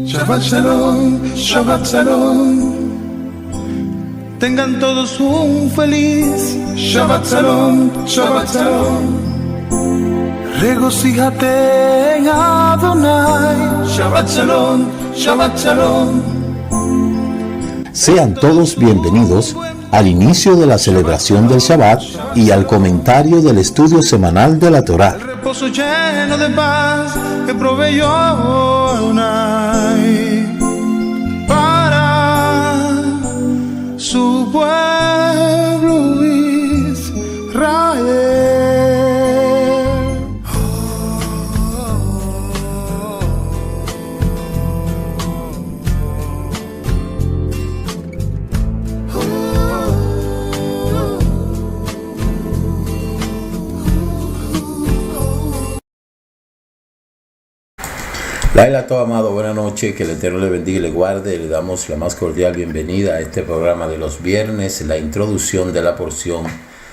Shabbat Shalom, Shabbat Shalom. Tengan todos un feliz Shabbat Shalom, Shabbat Shalom. Regocíjate en Adonai. Shabbat Shalom, Shabbat Shalom. Sean todos bienvenidos al inicio de la celebración del Shabbat y al comentario del estudio semanal de la Torá. El reposo lleno de paz que proveyó Adonai para su pueblo Israel. Laila, todo amado, buenas noches, que el Eterno le bendiga y le guarde. Le damos la más cordial bienvenida a este programa de los viernes, la introducción de la porción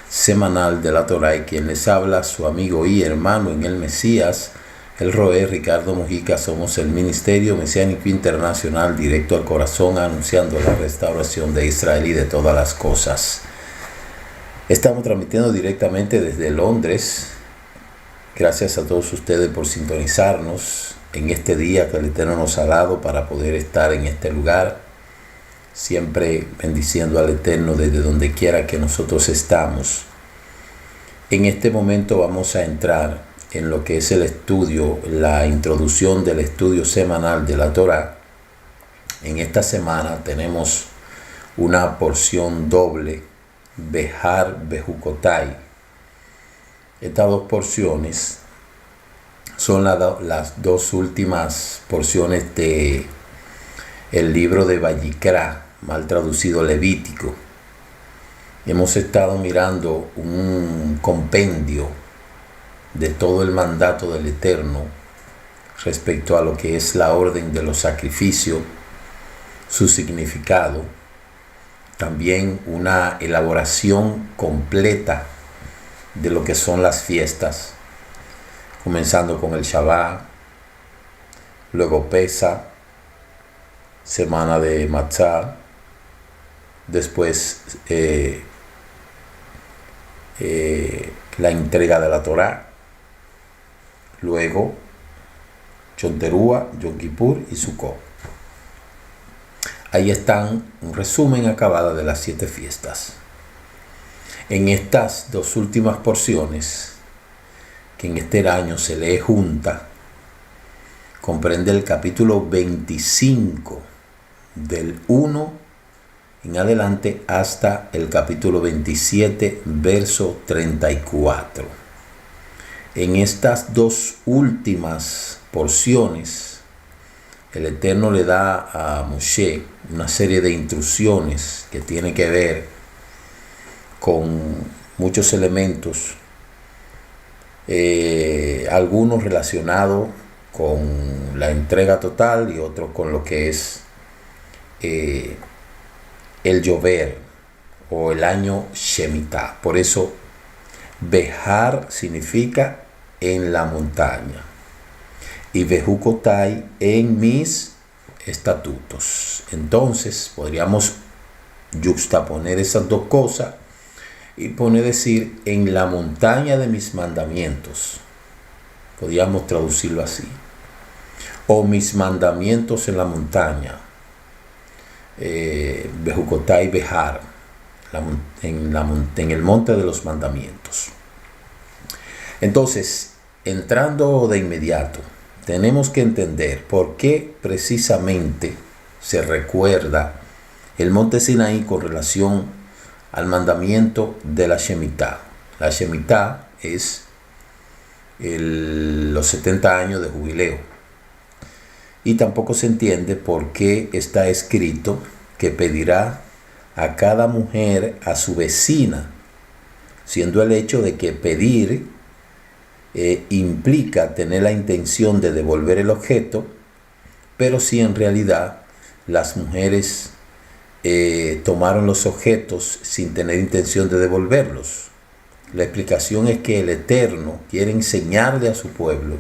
semanal de la Torá, y quien les habla, su amigo y hermano en el Mesías, el Roé Ricardo Mojica. Somos el Ministerio Mesiánico Internacional, directo al corazón, anunciando la restauración de Israel y de todas las cosas. Estamos transmitiendo directamente desde Londres. Gracias a todos ustedes por sintonizarnos en este día que el Eterno nos ha dado para poder estar en este lugar, siempre bendiciendo al Eterno desde donde quiera que nosotros estamos. En este momento vamos a entrar en lo que es el estudio, la introducción del estudio semanal de la Torá. En esta semana tenemos una porción doble, Behar Bejukotai. Estas dos porciones son las dos últimas porciones de el libro de Vayikra, mal traducido Levítico. Hemos estado mirando un compendio de todo el mandato del Eterno respecto a lo que es la orden de los sacrificios, su significado, también una elaboración completa de lo que son las fiestas, comenzando con el Shabbat, luego Pesa, semana de Matzah, después la entrega de la Torá, luego Yom Teruah, Yom Kippur y Sukkot. Ahí están un resumen acabado de las 7 fiestas. En estas dos últimas porciones, que en este año se lee junta, comprende el capítulo 25 del 1 en adelante hasta el capítulo 27, verso 34. En estas dos últimas porciones, el Eterno le da a Moshe una serie de instrucciones que tiene que ver con muchos elementos, algunos relacionados con la entrega total y otros con lo que es el Yover o el año Shemitah. Por eso Behar significa en la montaña y Bejukotai en mis estatutos. Entonces podríamos yuxtaponer esas dos cosas y decir en la montaña de mis mandamientos. Podríamos traducirlo así. O mis mandamientos en la montaña. Bejukotai Behar. En el monte de los mandamientos. Entonces, entrando de inmediato, tenemos que entender por qué precisamente se recuerda el monte Sinaí con relación al mandamiento de la Shemitah. La Shemitah es los 70 años de jubileo. Y tampoco se entiende por qué está escrito que pedirá a cada mujer a su vecina, siendo el hecho de que pedir implica tener la intención de devolver el objeto, pero si en realidad las mujeres tomaron los objetos sin tener intención de devolverlos. La explicación es que el Eterno quiere enseñarle a su pueblo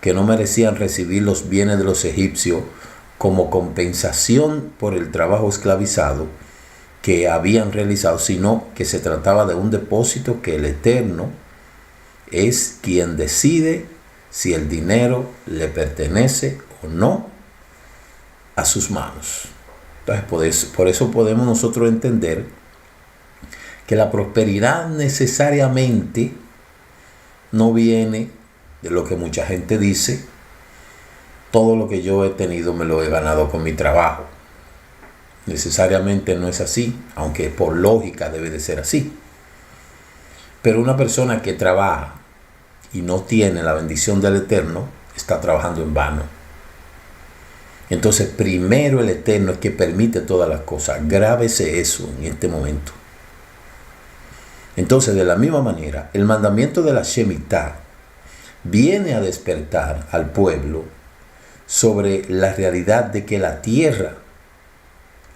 que no merecían recibir los bienes de los egipcios como compensación por el trabajo esclavizado que habían realizado, sino que se trataba de un depósito que el Eterno es quien decide si el dinero le pertenece o no a sus manos. Entonces, por eso podemos nosotros entender que la prosperidad necesariamente no viene de lo que mucha gente dice: todo lo que yo he tenido me lo he ganado con mi trabajo. Necesariamente no es así, aunque por lógica debe de ser así. Pero una persona que trabaja y no tiene la bendición del Eterno está trabajando en vano. Entonces, primero el Eterno es que permite todas las cosas. Grábese eso en este momento. Entonces, de la misma manera, el mandamiento de la Shemitah viene a despertar al pueblo sobre la realidad de que la tierra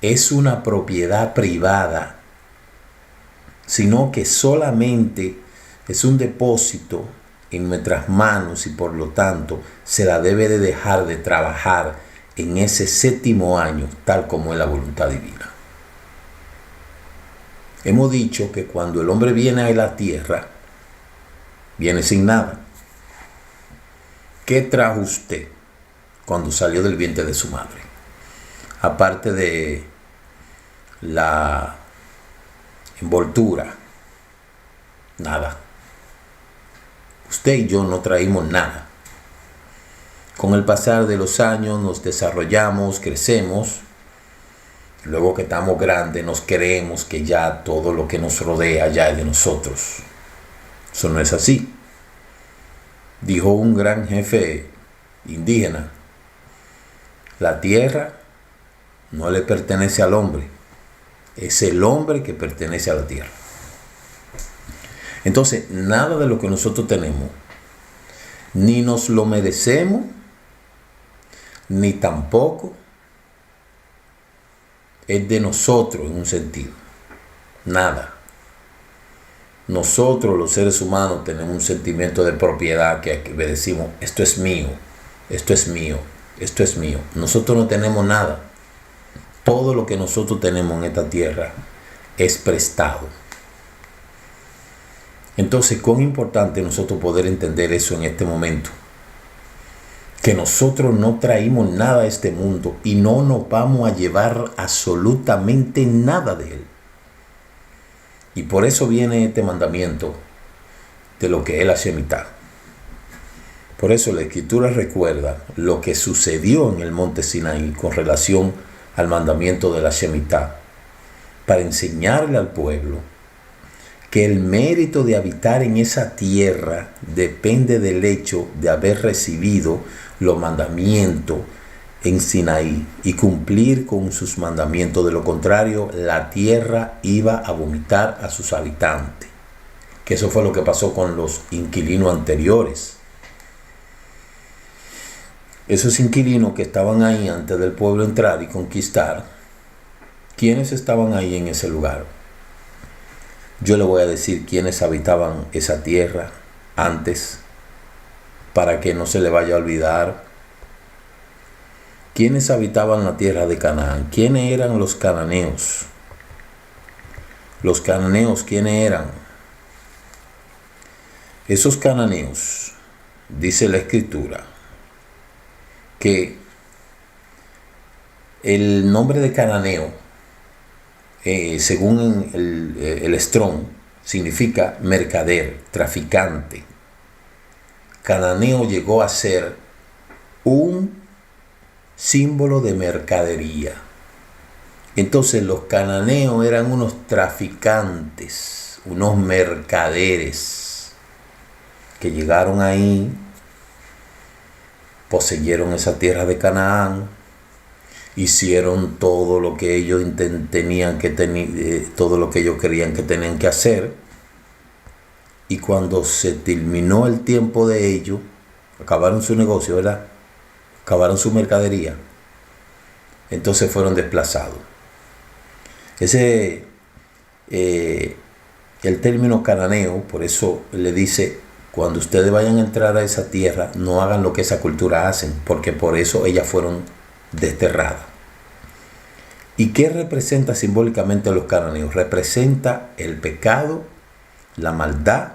es una propiedad privada, sino que solamente es un depósito en nuestras manos y por lo tanto se la debe de dejar de trabajar en ese séptimo año, tal como es la voluntad divina. Hemos dicho que cuando el hombre viene a la tierra, viene sin nada. ¿Qué trajo usted cuando salió del vientre de su madre? Aparte de la envoltura, nada. Usted y yo no traímos nada. Con el pasar de los años nos desarrollamos, crecemos. Luego que estamos grandes nos creemos que ya todo lo que nos rodea ya es de nosotros. Eso no es así. Dijo un gran jefe indígena: la tierra no le pertenece al hombre, es el hombre que pertenece a la tierra. Entonces, nada de lo que nosotros tenemos, ni nos lo merecemos, ni tampoco es de nosotros en un sentido. Nada. Nosotros los seres humanos tenemos un sentimiento de propiedad que decimos: esto es mío, esto es mío, esto es mío. Nosotros no tenemos nada. Todo lo que nosotros tenemos en esta tierra es prestado. Entonces, cuán importante nosotros poder entender eso en este momento. Que nosotros no traímos nada a este mundo y no nos vamos a llevar absolutamente nada de él. Y por eso viene este mandamiento de lo que es la Shemitah. Por eso la Escritura recuerda lo que sucedió en el monte Sinaí con relación al mandamiento de la Shemitah, para enseñarle al pueblo que el mérito de habitar en esa tierra depende del hecho de haber recibido los mandamientos en Sinaí y cumplir con sus mandamientos. De lo contrario, la tierra iba a vomitar a sus habitantes. Que eso fue lo que pasó con los inquilinos anteriores. Esos inquilinos que estaban ahí antes del pueblo entrar y conquistar, ¿quiénes estaban ahí en ese lugar? Yo le voy a decir quiénes habitaban esa tierra antes, para que no se le vaya a olvidar. ¿Quiénes habitaban la tierra de Canaán? ¿Quiénes eran los cananeos? Los cananeos, ¿quiénes eran? Esos cananeos, dice la Escritura, que el nombre de cananeo, según el Strong, significa mercader, traficante. Cananeo llegó a ser un símbolo de mercadería. Entonces los cananeos eran unos traficantes, unos mercaderes que llegaron ahí, poseyeron esa tierra de Canaán, hicieron todo lo que ellos tenían que todo lo que ellos creían que tenían que hacer, y cuando se terminó el tiempo de ellos, acabaron su negocio, ¿verdad? Acabaron su mercadería, entonces fueron desplazados. El término cananeo, por eso le dice, cuando ustedes vayan a entrar a esa tierra, no hagan lo que esa cultura hacen, porque por eso ellas fueron desterradas. ¿Y qué representa simbólicamente a los cananeos? Representa el pecado, la maldad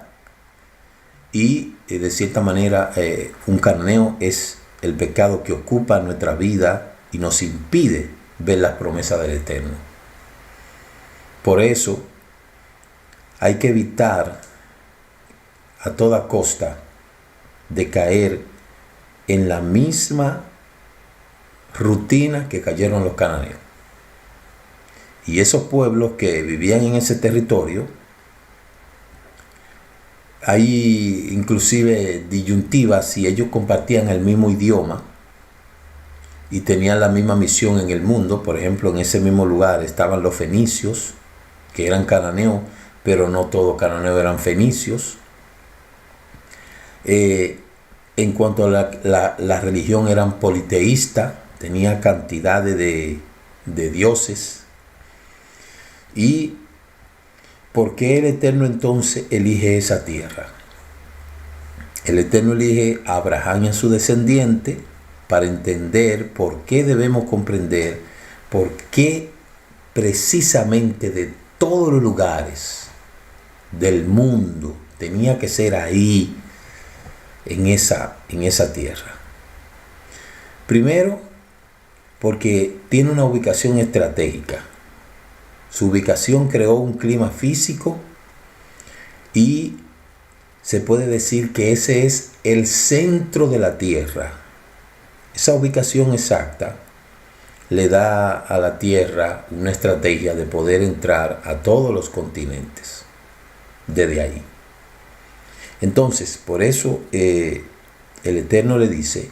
y de cierta manera un cananeo es el pecado que ocupa nuestra vida y nos impide ver las promesas del Eterno. Por eso hay que evitar a toda costa de caer en la misma rutina que cayeron los cananeos. Y esos pueblos que vivían en ese territorio, hay inclusive disyuntivas si ellos compartían el mismo idioma y tenían la misma misión en el mundo. Por ejemplo, en ese mismo lugar estaban los fenicios, que eran cananeos, pero no todos cananeos eran fenicios. En cuanto a la religión, eran politeístas, tenía cantidades de dioses. ¿Y por qué el Eterno entonces elige esa tierra? El Eterno elige a Abraham y a su descendiente para entender por qué debemos comprender por qué precisamente de todos los lugares del mundo tenía que ser ahí, en esa tierra. Primero, porque tiene una ubicación estratégica. Su ubicación creó un clima físico y se puede decir que ese es el centro de la tierra. Esa ubicación exacta le da a la tierra una estrategia de poder entrar a todos los continentes desde ahí. Entonces, por eso el Eterno le dice,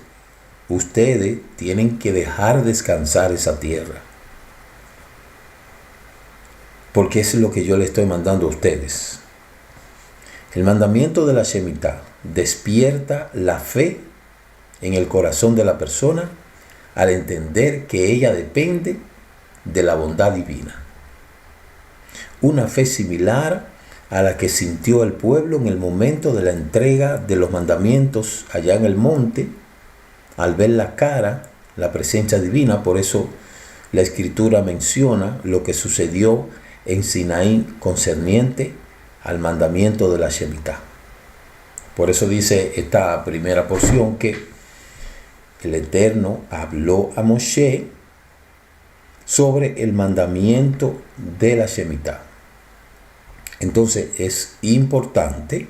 ustedes tienen que dejar descansar esa tierra, porque es lo que yo le estoy mandando a ustedes. El mandamiento de la Shemitah despierta la fe en el corazón de la persona al entender que ella depende de la bondad divina. Una fe similar a la que sintió el pueblo en el momento de la entrega de los mandamientos allá en el monte, al ver la presencia divina. Por eso la Escritura menciona lo que sucedió en Sinaí concerniente al mandamiento de la Shemitah. Por eso dice esta primera porción que el Eterno habló a Moshe sobre el mandamiento de la Shemitah. Entonces es importante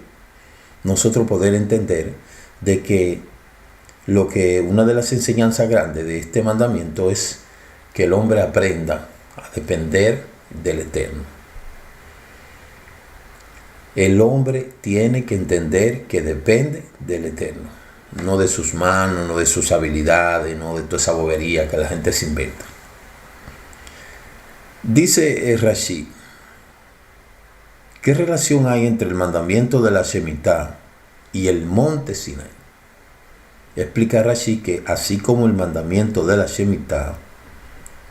nosotros poder entender de que una de las enseñanzas grandes de este mandamiento es que el hombre aprenda a depender del Eterno. El hombre tiene que entender que depende del Eterno, no de sus manos, no de sus habilidades, no de toda esa bobería que la gente se inventa. Dice Rashi, ¿qué relación hay entre el mandamiento de la Shemitah y el monte Sinaí? Explica Rashi que así como el mandamiento de la Shemitah,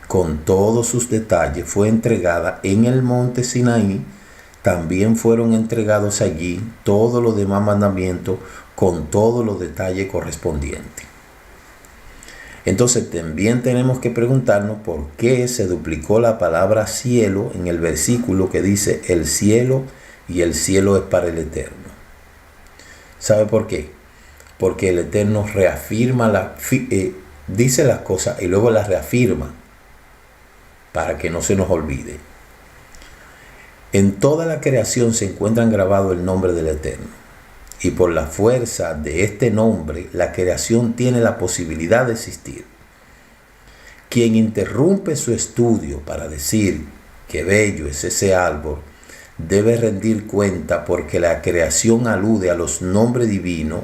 con todos sus detalles, fue entregada en el monte Sinaí, también fueron entregados allí todos los demás mandamientos con todos los detalles correspondientes. Entonces también tenemos que preguntarnos por qué se duplicó la palabra cielo en el versículo que dice el cielo, y el cielo es para el Eterno. ¿Sabe por qué? Porque el Eterno reafirma, dice las cosas y luego las reafirma para que no se nos olvide. En toda la creación se encuentran grabado el nombre del Eterno, y por la fuerza de este nombre la creación tiene la posibilidad de existir. Quien interrumpe su estudio para decir qué bello es ese árbol debe rendir cuenta, porque la creación alude a los nombres divinos,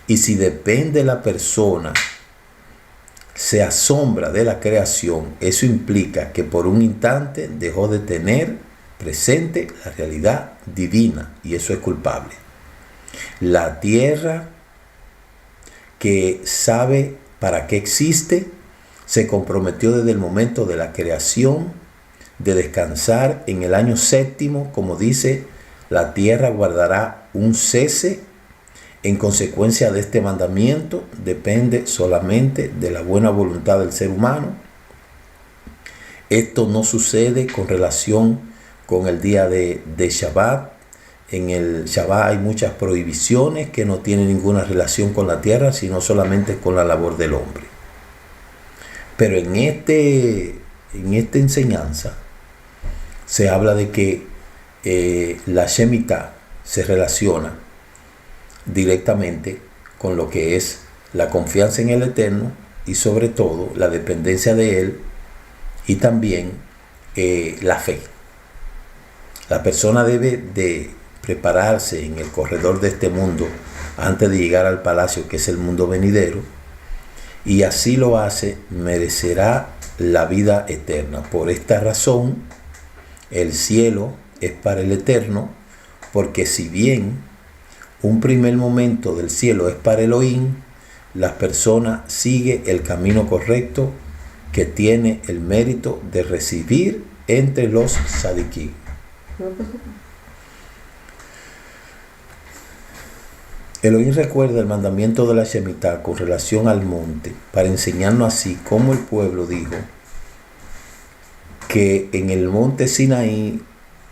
y si depende la persona se asombra de la creación, eso implica que por un instante dejó de tener presente la realidad divina, y eso es culpable. La tierra, que sabe para qué existe, se comprometió desde el momento de la creación de descansar en el año séptimo. Como dice, la tierra guardará un cese En consecuencia de este mandamiento depende solamente de la buena voluntad del ser humano. Esto no sucede con relación con el día de Shabbat. En el Shabbat hay muchas prohibiciones que no tienen ninguna relación con la tierra, sino solamente con la labor del hombre. Pero en esta enseñanza se habla de que la Shemitah se relaciona directamente con lo que es la confianza en el Eterno y sobre todo la dependencia de Él y también la fe. La persona debe de prepararse en el corredor de este mundo antes de llegar al palacio, que es el mundo venidero, y así lo hace, merecerá la vida eterna. Por esta razón, el cielo es para el Eterno, porque si bien un primer momento del cielo es para Elohim, la persona sigue el camino correcto que tiene el mérito de recibir entre los tzadikim. Elohim recuerda el mandamiento de la Shemitah con relación al monte para enseñarnos así cómo el pueblo dijo que en el monte Sinaí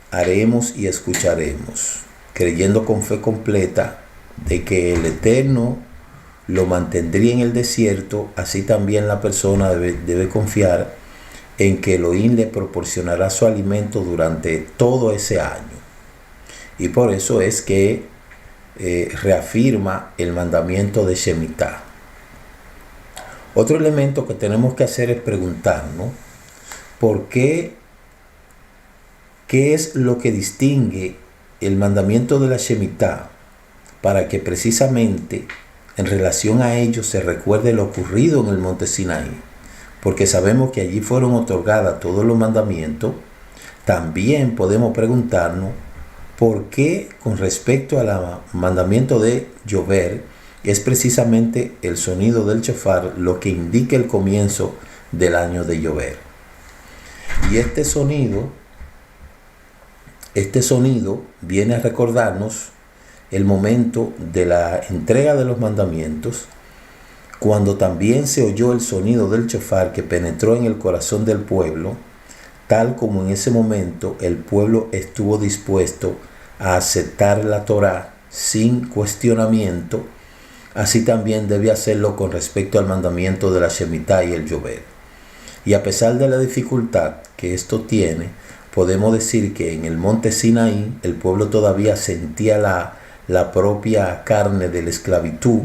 haremos y escucharemos, creyendo con fe completa de que el Eterno lo mantendría en el desierto. Así también la persona debe confiar en que Elohim le proporcionará su alimento durante todo ese año. Y por eso es que reafirma el mandamiento de Shemitah. Otro elemento que tenemos que hacer es preguntarnos por qué es lo que distingue el mandamiento de la Shemitah, para que precisamente en relación a ello se recuerde lo ocurrido en el monte Sinaí, porque sabemos que allí fueron otorgados todos los mandamientos. También podemos preguntarnos por qué con respecto al mandamiento de llover es precisamente el sonido del shofar lo que indica el comienzo del año de llover. Y este sonido viene a recordarnos el momento de la entrega de los mandamientos, cuando también se oyó el sonido del shofar que penetró en el corazón del pueblo, tal como en ese momento el pueblo estuvo dispuesto a aceptar la Torá sin cuestionamiento. Así también debe hacerlo con respecto al mandamiento de la Shemitah y el llover. Y a pesar de la dificultad que esto tiene, podemos decir que en el monte Sinaí el pueblo todavía sentía la propia carne de la esclavitud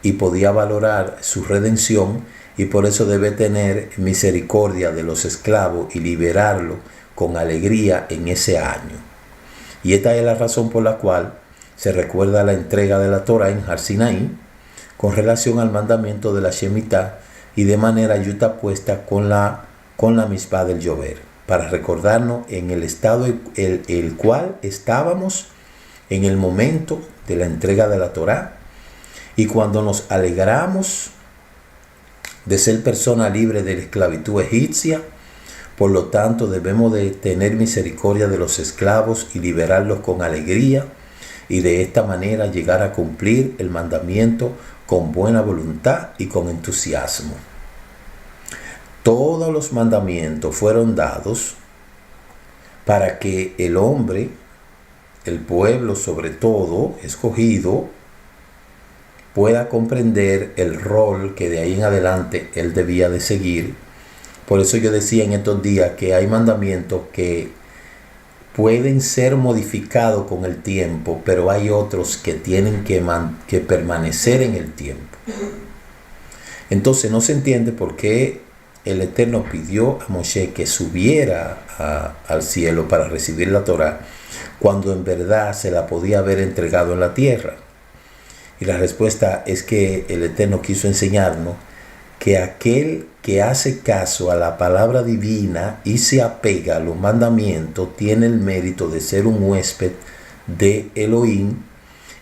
y podía valorar su redención, y por eso debe tener misericordia de los esclavos y liberarlo con alegría en ese año. Y esta es la razón por la cual se recuerda la entrega de la Torah en Har Sinaí con relación al mandamiento de la Shemitah, y de manera yuxtapuesta con la mitzvah del llover, para recordarnos en el estado el cual estábamos en el momento de la entrega de la Torá. Y cuando nos alegramos de ser persona libre de la esclavitud egipcia, por lo tanto debemos de tener misericordia de los esclavos y liberarlos con alegría, y de esta manera llegar a cumplir el mandamiento con buena voluntad y con entusiasmo. Todos los mandamientos fueron dados para que el hombre, el pueblo sobre todo escogido, pueda comprender el rol que de ahí en adelante él debía de seguir. Por eso yo decía en estos días que hay mandamientos que pueden ser modificados con el tiempo, pero hay otros que tienen que permanecer en el tiempo. Entonces no se entiende por qué el Eterno pidió a Moshe que subiera al cielo para recibir la Torá, cuando en verdad se la podía haber entregado en la tierra. Y la respuesta es que el Eterno quiso enseñarnos que aquel que hace caso a la palabra divina y se apega a los mandamientos tiene el mérito de ser un huésped de Elohim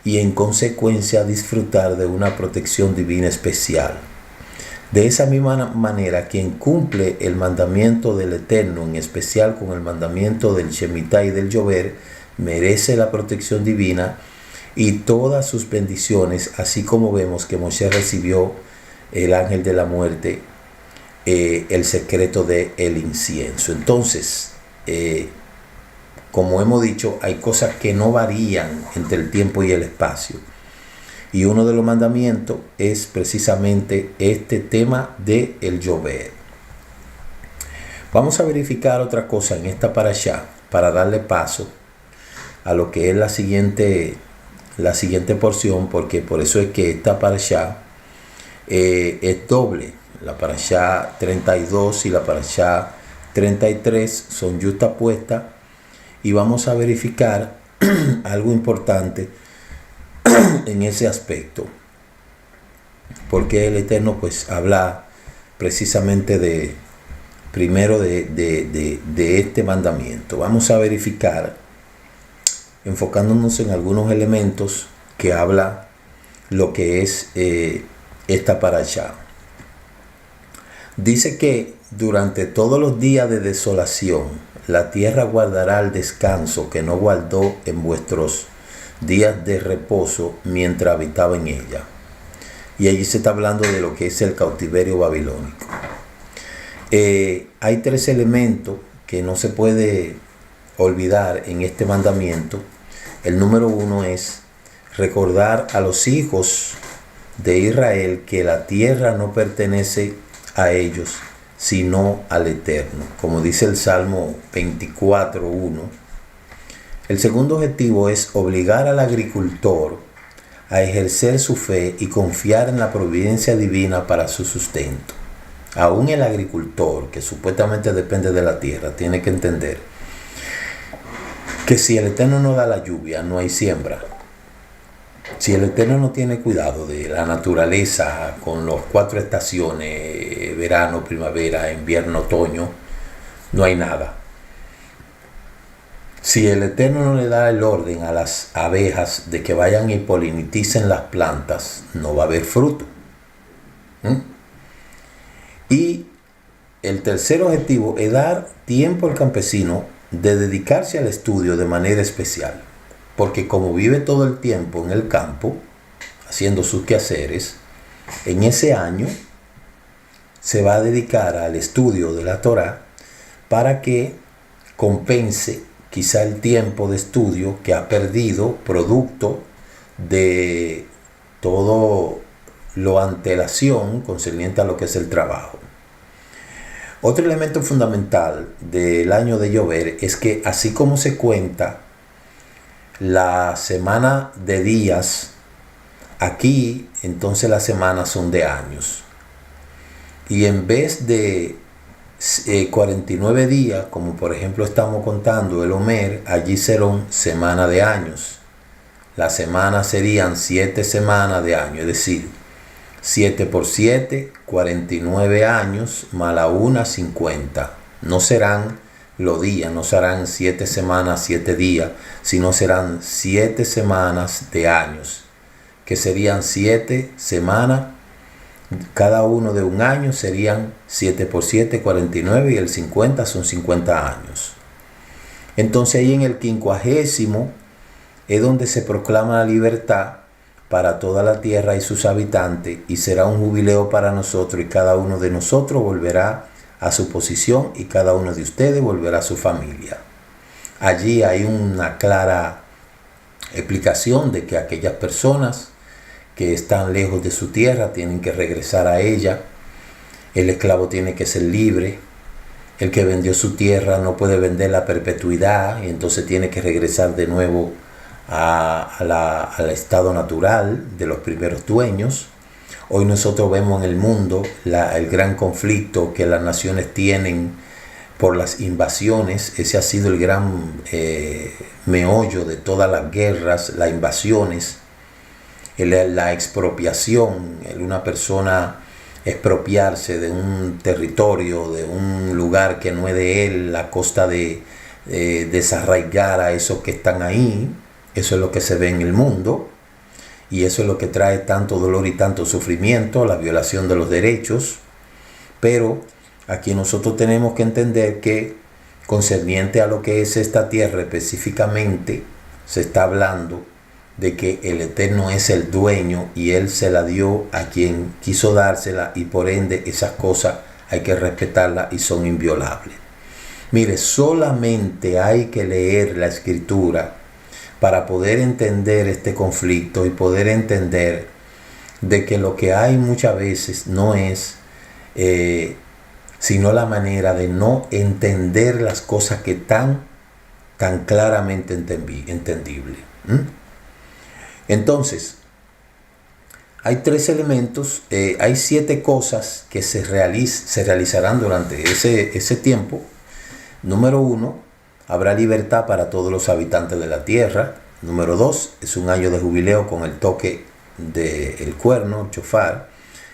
y en consecuencia disfrutar de una protección divina especial. De esa misma manera, quien cumple el mandamiento del Eterno, en especial con el mandamiento del Shemitah y del llover, merece la protección divina y todas sus bendiciones, así como vemos que Moshe recibió el ángel de la muerte, el secreto del incienso. Entonces, como hemos dicho, hay cosas que no varían entre el tiempo y el espacio. Y uno de los mandamientos es precisamente este tema de el llover. Vamos a verificar otra cosa en esta parashá para darle paso a lo que es la siguiente porción, porque por eso es que esta parashá es doble. La parashá 32 y la parashá 33 son yuxtapuestas, y vamos a verificar algo importante en ese aspecto, porque el Eterno pues habla precisamente de este mandamiento. Vamos a verificar enfocándonos en algunos elementos que habla lo que es esta parashá. Dice que durante todos los días de desolación la tierra guardará el descanso que no guardó en vuestros días de reposo mientras habitaba en ella. Y allí se está hablando de lo que es el cautiverio babilónico. Hay tres elementos que no se puede olvidar en este mandamiento. El número uno es recordar a los hijos de Israel que la tierra no pertenece a ellos, sino al Eterno, como dice el Salmo 24:1. El segundo objetivo es obligar al agricultor a ejercer su fe y confiar en la providencia divina para su sustento. Aún el agricultor, que supuestamente depende de la tierra, tiene que entender que si el Eterno no da la lluvia, no hay siembra. Si el Eterno no tiene cuidado de la naturaleza con las 4 estaciones, verano, primavera, invierno, otoño, no hay nada. Si el Eterno no le da el orden a las abejas de que vayan y polinicen las plantas, no va a haber fruto. Y el tercer objetivo es dar tiempo al campesino de dedicarse al estudio de manera especial. Porque como vive todo el tiempo en el campo, haciendo sus quehaceres, en ese año se va a dedicar al estudio de la Torá para que compense quizá el tiempo de estudio que ha perdido producto de todo lo antelación concerniente a lo que es el trabajo. Otro elemento fundamental del año de llover es que así como se cuenta la semana de días, aquí entonces las semanas son de años. Y en vez de 49 días, como por ejemplo estamos contando el Omer, allí serán semana de años. Las semanas serían 7 semanas de año, es decir, 7 por 7, 49 años, más la 1, 50. No serán los días, no serán 7 semanas, 7 días, sino serán 7 semanas de años, que serían 7 semanas, cada uno de un año serían 7 por 7, 49, y el 50 son 50 años. Entonces ahí en el 50º es donde se proclama la libertad para toda la tierra y sus habitantes, y será un jubileo para nosotros, y cada uno de nosotros volverá a su posición y cada uno de ustedes volverá a su familia. Allí hay una clara explicación de que aquellas personas que están lejos de su tierra tienen que regresar a ella. El esclavo tiene que ser libre. El que vendió su tierra no puede vender la perpetuidad, y entonces tiene que regresar de nuevo al estado natural de los primeros dueños. Hoy nosotros vemos en el mundo el gran conflicto que las naciones tienen por las invasiones. Ese ha sido el gran meollo de todas las guerras, las invasiones, la expropiación, una persona expropiarse de un territorio, de un lugar que no es de él, a costa de desarraigar a esos que están ahí. Eso es lo que se ve en el mundo. Y eso es lo que trae tanto dolor y tanto sufrimiento, la violación de los derechos. Pero aquí nosotros tenemos que entender que concerniente a lo que es esta tierra específicamente, se está hablando de que el Eterno es el dueño y Él se la dio a quien quiso dársela, y por ende esas cosas hay que respetarlas y son inviolables. Mire, solamente hay que leer la Escritura para poder entender este conflicto y poder entender de que lo que hay muchas veces no es sino la manera de no entender las cosas que tan claramente entendibles. Entonces, hay 3 elementos, hay 7 cosas que se realizarán durante ese tiempo. Número 1, habrá libertad para todos los habitantes de la tierra. Número 2, es un año de jubileo con el toque del cuerno, el chofar.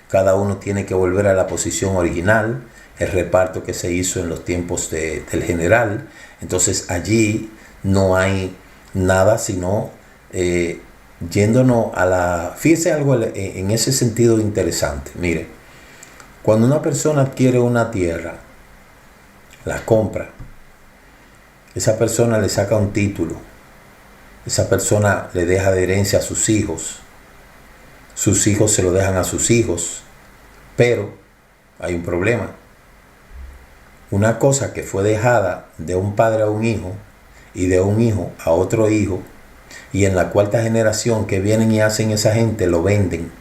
Cada uno tiene que volver a la posición original, el reparto que se hizo en los tiempos del general. Entonces allí no hay nada sino yéndonos a la... Fíjese algo en ese sentido interesante. Mire, cuando una persona adquiere una tierra, la compra, esa persona le saca un título, esa persona le deja de herencia a sus hijos se lo dejan a sus hijos, pero hay un problema. Una cosa que fue dejada de un padre a un hijo y de un hijo a otro hijo, y en la 4ª generación que vienen y hacen esa gente, lo venden.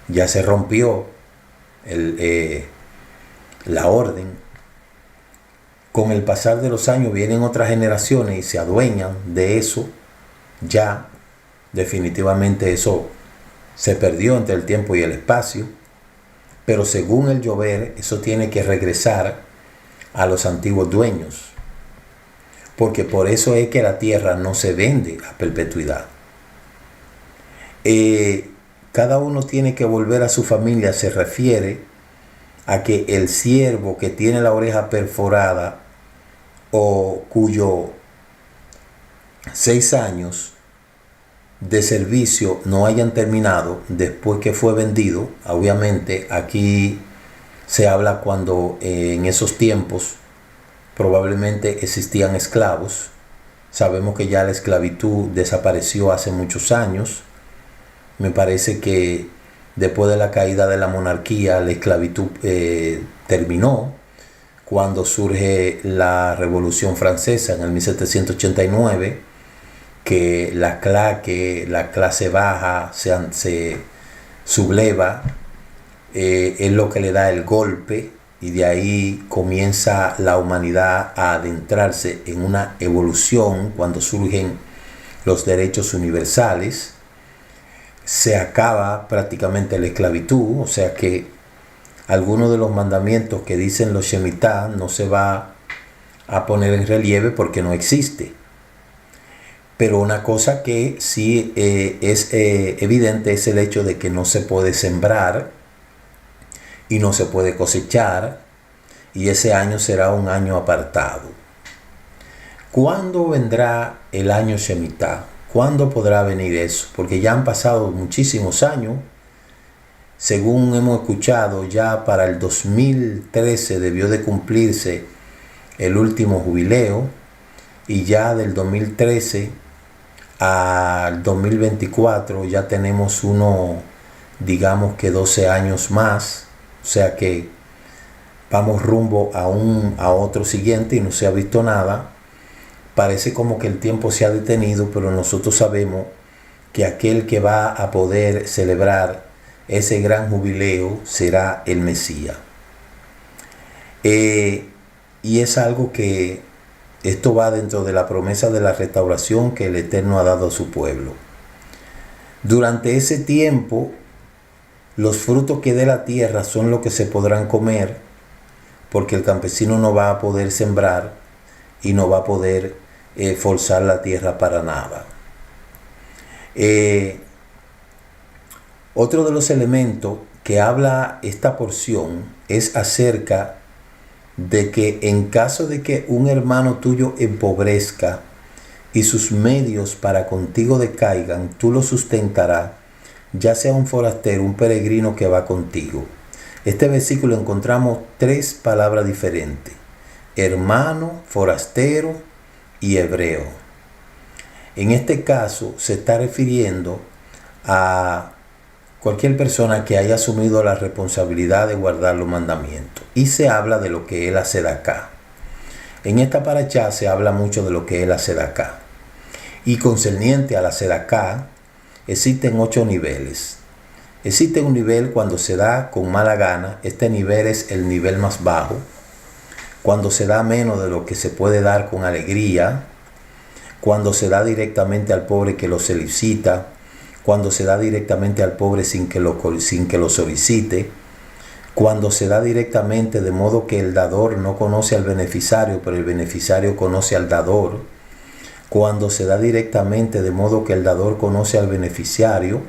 Ya se rompió la orden. Con el pasar de los años vienen otras generaciones y se adueñan de eso. Ya definitivamente eso se perdió entre el tiempo y el espacio. Pero según el llover, eso tiene que regresar a los antiguos dueños. Porque por eso es que la tierra no se vende a perpetuidad. Cada uno tiene que volver a su familia. Se refiere a que el siervo que tiene la oreja perforada o cuyo 6 años de servicio no hayan terminado después que fue vendido. Obviamente aquí se habla cuando en esos tiempos probablemente existían esclavos. Sabemos que ya la esclavitud desapareció hace muchos años. Me parece que después de la caída de la monarquía, la esclavitud terminó cuando surge la Revolución Francesa en el 1789, que la clase baja se subleva, es lo que le da el golpe, y de ahí comienza la humanidad a adentrarse en una evolución. Cuando surgen los derechos universales, se acaba prácticamente la esclavitud, o sea que algunos de los mandamientos que dicen los Shemitah no se va a poner en relieve porque no existe. Pero una cosa que sí es evidente es el hecho de que no se puede sembrar y no se puede cosechar, y ese año será un año apartado. ¿Cuándo vendrá el año Shemitah? ¿Cuándo podrá venir eso? Porque ya han pasado muchísimos años. Según hemos escuchado, ya para el 2013 debió de cumplirse el último jubileo, y ya del 2013 al 2024 ya tenemos digamos que 12 años más. O sea que vamos rumbo a otro siguiente y no se ha visto nada. Parece como que el tiempo se ha detenido, pero nosotros sabemos que aquel que va a poder celebrar ese gran jubileo será el Mesías. Y es algo que esto va dentro de la promesa de la restauración que el Eterno ha dado a su pueblo. Durante ese tiempo, los frutos que dé la tierra son los que se podrán comer, porque el campesino no va a poder sembrar y no va a poder forzar la tierra para nada. Otro de los elementos que habla esta porción es acerca de que en caso de que un hermano tuyo empobrezca y sus medios para contigo decaigan, tú lo sustentarás, ya sea un forastero, un peregrino que va contigo. Este versículo encontramos 3 palabras diferentes: hermano, forastero y hebreo. En este caso se está refiriendo a cualquier persona que haya asumido la responsabilidad de guardar los mandamientos. Y se habla de lo que es la sedacá. En esta parashá se habla mucho de lo que es la sedacá. Y concerniente a la sedacá, existen 8 niveles. Existe un nivel cuando se da con mala gana. Este nivel es el nivel más bajo. Cuando se da menos de lo que se puede dar con alegría. Cuando se da directamente al pobre que lo solicita. Cuando se da directamente al pobre sin que lo solicite, cuando se da directamente de modo que el dador no conoce al beneficiario, pero el beneficiario conoce al dador, cuando se da directamente de modo que el dador conoce al beneficiario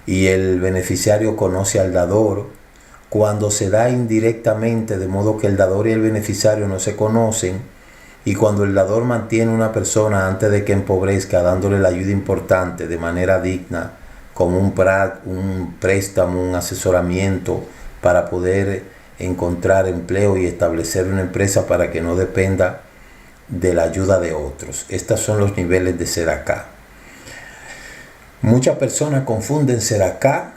y el beneficiario conoce al dador, cuando se da indirectamente de modo que el dador y el beneficiario no se conocen, y cuando el dador mantiene a una persona antes de que empobrezca, dándole la ayuda importante de manera digna, como un préstamo, un asesoramiento para poder encontrar empleo y establecer una empresa para que no dependa de la ayuda de otros. Estos son los niveles de sedacá. Muchas personas confunden sedacá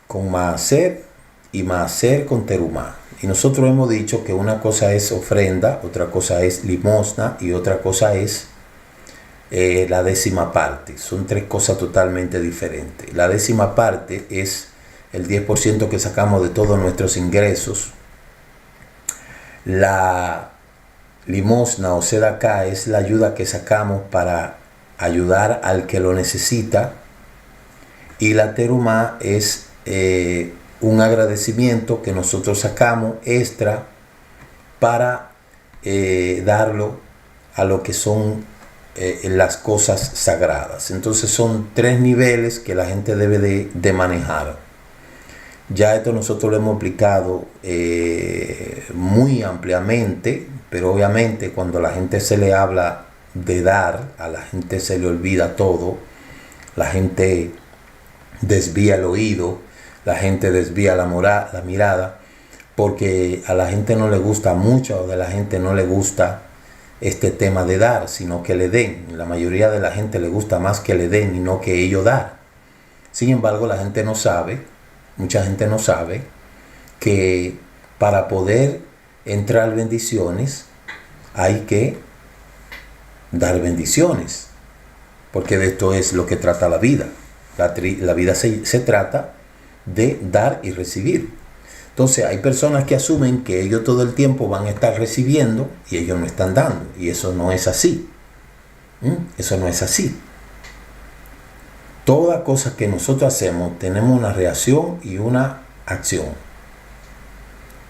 con maaser y maaser con terumá. Y nosotros hemos dicho que una cosa es ofrenda, otra cosa es limosna y otra cosa es la décima parte. Son 3 cosas totalmente diferentes. La décima parte es el 10% que sacamos de todos nuestros ingresos. La limosna o sedacá es la ayuda que sacamos para ayudar al que lo necesita. Y la terumá es un agradecimiento que nosotros sacamos extra para darlo a lo que son las cosas sagradas. Entonces son 3 niveles que la gente debe de manejar. Ya esto nosotros lo hemos explicado muy ampliamente, pero obviamente cuando a la gente se le habla de dar, a la gente se le olvida todo, la gente desvía el oído, la gente desvía la mirada, porque a la gente no le gusta mucho, o de la gente no le gusta este tema de dar, sino que le den. La mayoría de la gente le gusta más que le den y no que ellos dar. Sin embargo, la gente no sabe, mucha gente no sabe, que para poder entrar bendiciones hay que dar bendiciones, porque de esto es lo que trata la vida. La vida se trata de dar y recibir. Entonces hay personas que asumen que ellos todo el tiempo van a estar recibiendo y ellos no están dando, y eso no es así. Eso no es así. Toda cosa que nosotros hacemos tenemos una reacción y una acción.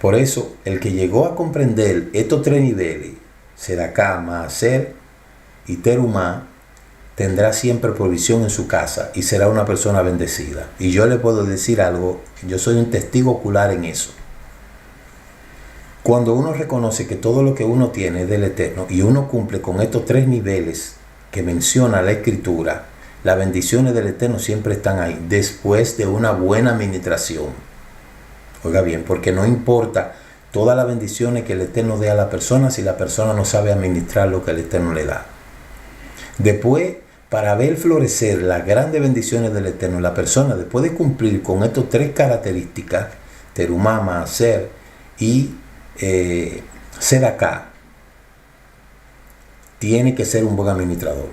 Por eso el que llegó a comprender estos 3 niveles, sedacá, maaser y terumá, tendrá siempre provisión en su casa y será una persona bendecida. Y yo le puedo decir algo, yo soy un testigo ocular en eso. Cuando uno reconoce que todo lo que uno tiene es del Eterno y uno cumple con estos 3 niveles que menciona la Escritura, las bendiciones del Eterno siempre están ahí, después de una buena administración. Oiga bien, porque no importa todas las bendiciones que el Eterno dé a la persona si la persona no sabe administrar lo que el Eterno le da. Después, para ver florecer las grandes bendiciones del Eterno, la persona después de cumplir con estas 3 características, terumá, maaser y sedacá, tiene que ser un buen administrador.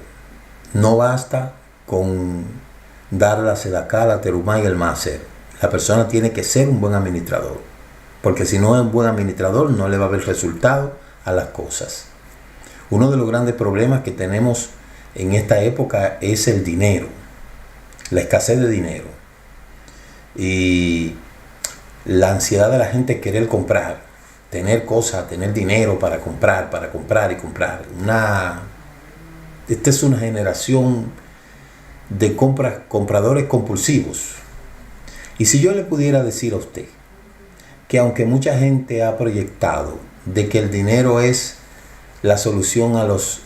No basta con dar la sedacá, la terumá y el maaser. La persona tiene que ser un buen administrador, porque si no es un buen administrador no le va a haber resultado a las cosas. Uno de los grandes problemas que tenemos en esta época es el dinero, la escasez de dinero y la ansiedad de la gente querer comprar, tener cosas, tener dinero para comprar y comprar. Esta es una generación de compradores compulsivos. Y si yo le pudiera decir a usted que aunque mucha gente ha proyectado de que el dinero es la solución a los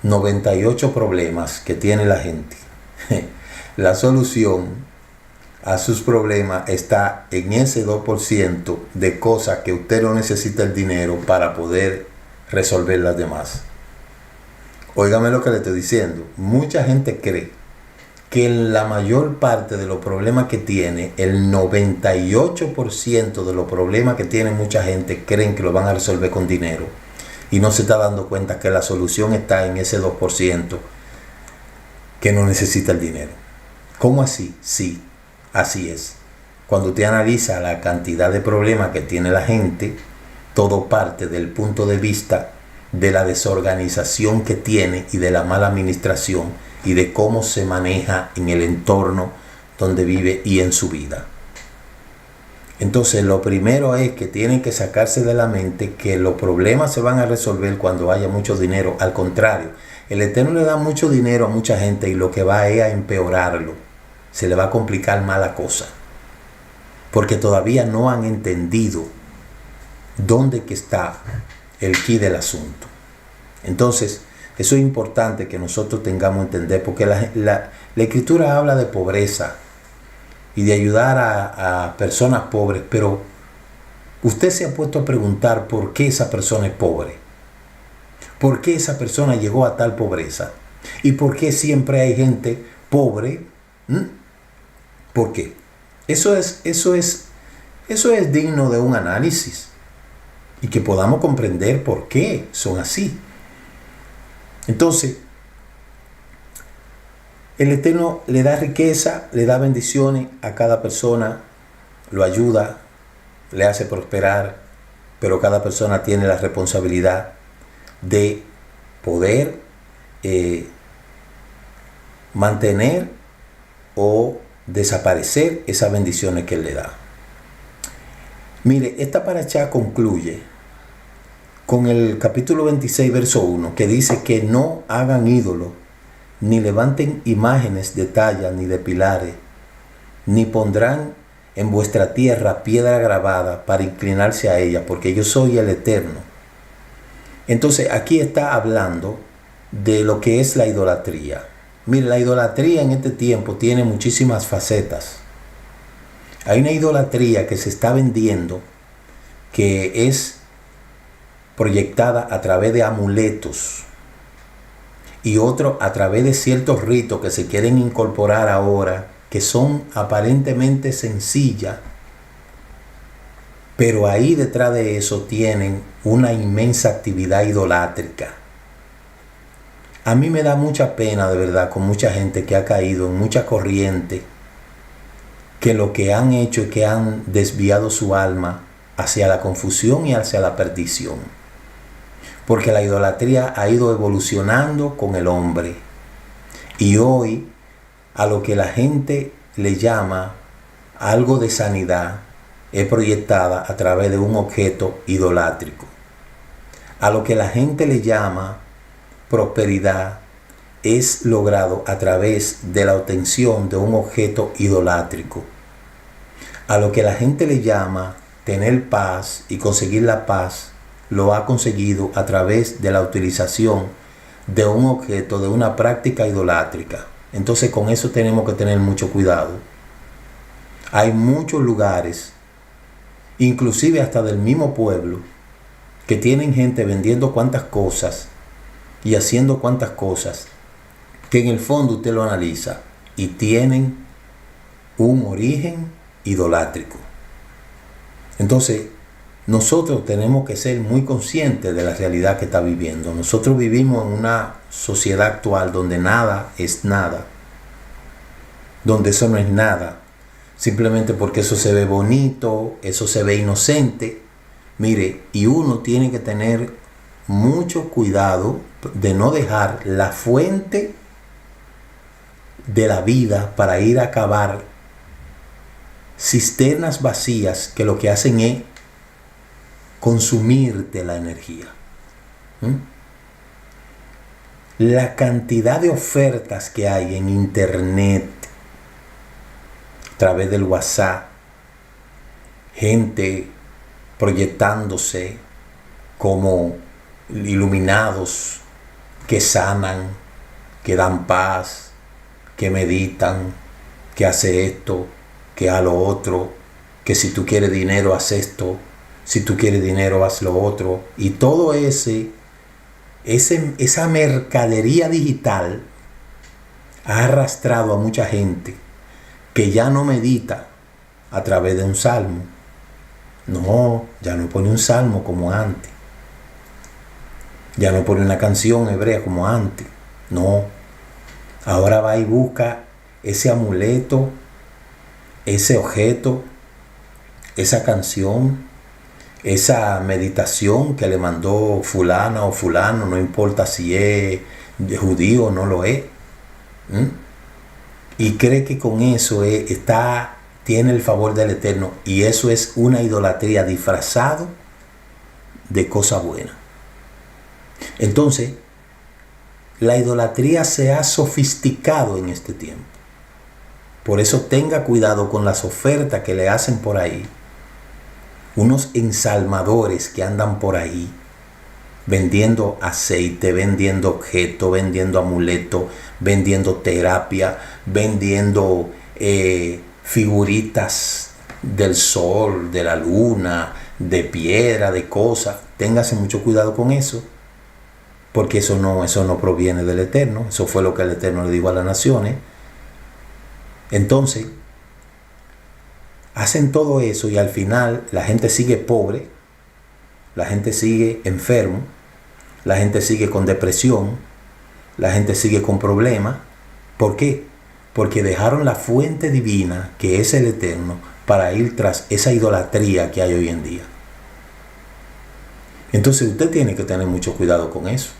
98 problemas que tiene la gente, la solución a sus problemas está en ese 2% de cosas que usted no necesita el dinero para poder resolver las demás. Óigame lo que le estoy diciendo. Mucha gente cree que la mayor parte de los problemas que tiene, el 98% de los problemas que tiene mucha gente, creen que lo van a resolver con dinero. Y no se está dando cuenta que la solución está en ese 2% que no necesita el dinero. ¿Cómo así? Sí, así es. Cuando usted analiza la cantidad de problemas que tiene la gente, todo parte del punto de vista de la desorganización que tiene y de la mala administración y de cómo se maneja en el entorno donde vive y en su vida. Entonces, lo primero es que tienen que sacarse de la mente que los problemas se van a resolver cuando haya mucho dinero. Al contrario, el Eterno le da mucho dinero a mucha gente y lo que va es a empeorarlo. Se le va a complicar más la cosa. Porque todavía no han entendido dónde que está el quid del asunto. Entonces, eso es importante que nosotros tengamos que entender, porque la Escritura habla de pobreza y de ayudar a personas pobres, pero usted se ha puesto a preguntar por qué esa persona es pobre, por qué esa persona llegó a tal pobreza y por qué siempre hay gente pobre. ¿Por qué? Eso es digno de un análisis y que podamos comprender por qué son así. Entonces, el Eterno le da riqueza, le da bendiciones a cada persona, lo ayuda, le hace prosperar, pero cada persona tiene la responsabilidad de poder mantener o desaparecer esas bendiciones que Él le da. Mire, esta paracha concluye con el capítulo 26, verso 1, que dice que no hagan ídolos, ni levanten imágenes de talla ni de pilares, ni pondrán en vuestra tierra piedra grabada para inclinarse a ella, porque yo soy el Eterno. Entonces aquí está hablando de lo que es la idolatría. Mire, la idolatría en este tiempo tiene muchísimas facetas. Hay una idolatría que se está vendiendo, que es proyectada a través de amuletos y otro a través de ciertos ritos que se quieren incorporar ahora, que son aparentemente sencillas, pero ahí detrás de eso tienen una inmensa actividad idolátrica. A mí me da mucha pena, de verdad, con mucha gente que ha caído en mucha corriente, que lo que han hecho es que han desviado su alma hacia la confusión y hacia la perdición. Porque la idolatría ha ido evolucionando con el hombre. Y hoy, a lo que la gente le llama algo de sanidad, es proyectada a través de un objeto idolátrico. A lo que la gente le llama prosperidad, es logrado a través de la obtención de un objeto idolátrico. A lo que la gente le llama tener paz y conseguir la paz, lo ha conseguido a través de la utilización de un objeto, de una práctica idolátrica. Entonces con eso tenemos que tener mucho cuidado. Hay muchos lugares, inclusive hasta del mismo pueblo, que tienen gente vendiendo cuantas cosas y haciendo cuantas cosas, que en el fondo usted lo analiza y tienen un origen idolátrico. Entonces, nosotros tenemos que ser muy conscientes de la realidad que está viviendo. Nosotros vivimos en una sociedad actual donde nada es nada, donde eso no es nada, simplemente porque eso se ve bonito, eso se ve inocente. Mire, y uno tiene que tener mucho cuidado de no dejar la fuente de la vida para ir a cavar cisternas vacías que lo que hacen es consumirte la energía. La cantidad de ofertas que hay en internet, a través del WhatsApp, gente proyectándose como iluminados, que sanan, que dan paz, que meditan, que hace esto, que a lo otro, que si tú quieres dinero haz esto, si tú quieres dinero haz lo otro, y todo ese esa mercadería digital ha arrastrado a mucha gente que ya no medita a través de un salmo. No, ya no pone un salmo como antes. Ya no pone una canción hebrea como antes. No. Ahora va y busca ese amuleto, ese objeto, esa canción, esa meditación que le mandó fulana o fulano, no importa si es judío o no lo es. Y cree que con eso tiene el favor del Eterno, y eso es una idolatría disfrazado de cosa buena. Entonces, la idolatría se ha sofisticado en este tiempo. Por eso tenga cuidado con las ofertas que le hacen por ahí unos ensalmadores que andan por ahí vendiendo aceite, vendiendo objetos, vendiendo amuletos, vendiendo terapia, vendiendo figuritas del sol, de la luna, de piedra, de cosas. Téngase mucho cuidado con eso, porque eso no proviene del Eterno. Eso fue lo que el Eterno le dijo a las naciones. Entonces, hacen todo eso y al final la gente sigue pobre, la gente sigue enfermo, la gente sigue con depresión, la gente sigue con problemas. ¿Por qué? Porque dejaron la fuente divina, que es el Eterno, para ir tras esa idolatría que hay hoy en día. Entonces usted tiene que tener mucho cuidado con eso.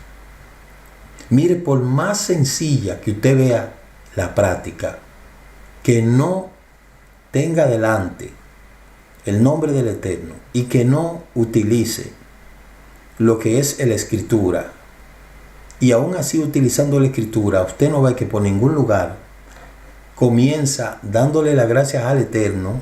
Mire, por más sencilla que usted vea la práctica, que no tenga delante el nombre del Eterno y que no utilice lo que es la Escritura, y aún así utilizando la Escritura, usted no ve que por ningún lugar comienza dándole las gracias al Eterno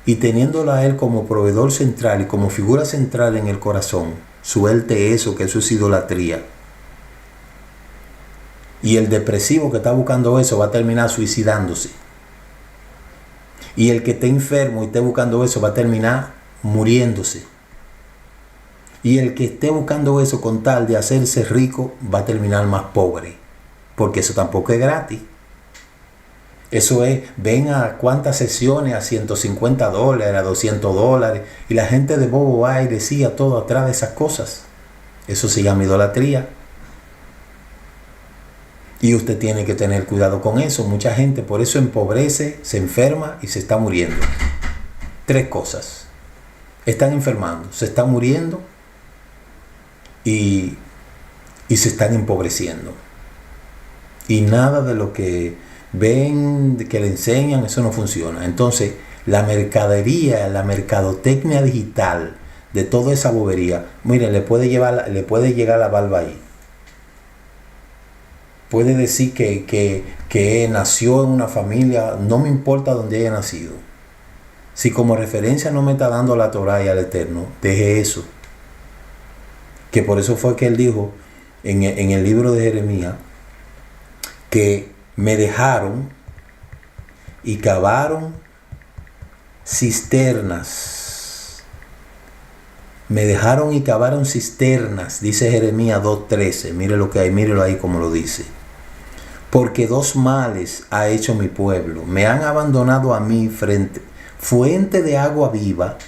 y teniéndolo a Él como proveedor central y como figura central en el corazón. Suelte eso, que eso es idolatría. Y el depresivo que está buscando eso va a terminar suicidándose. Y el que esté enfermo y esté buscando eso va a terminar muriéndose. Y el que esté buscando eso con tal de hacerse rico va a terminar más pobre. Porque eso tampoco es gratis. Eso es, ven a cuántas sesiones, a $150, a $200. Y la gente de bobo va y decía todo atrás de esas cosas. Eso se llama idolatría. Y usted tiene que tener cuidado con eso. Mucha gente por eso empobrece, se enferma y se está muriendo. 3 cosas. Están enfermando, se están muriendo y se están empobreciendo. Y nada de lo que ven, que le enseñan, eso no funciona. Entonces, la mercadería, la mercadotecnia digital de toda esa bobería, miren, le puede llegar la barba ahí. Puede decir que nació en una familia, no me importa dónde haya nacido. Si como referencia no me está dando la Torá y al Eterno, deje eso. Que por eso fue que él dijo en el libro de Jeremías, que me dejaron y cavaron cisternas. Me dejaron y cavaron cisternas, dice Jeremías 2:13. Mírelo ahí como lo dice. Porque 2 males ha hecho mi pueblo. Me han abandonado a mí fuente de agua viva,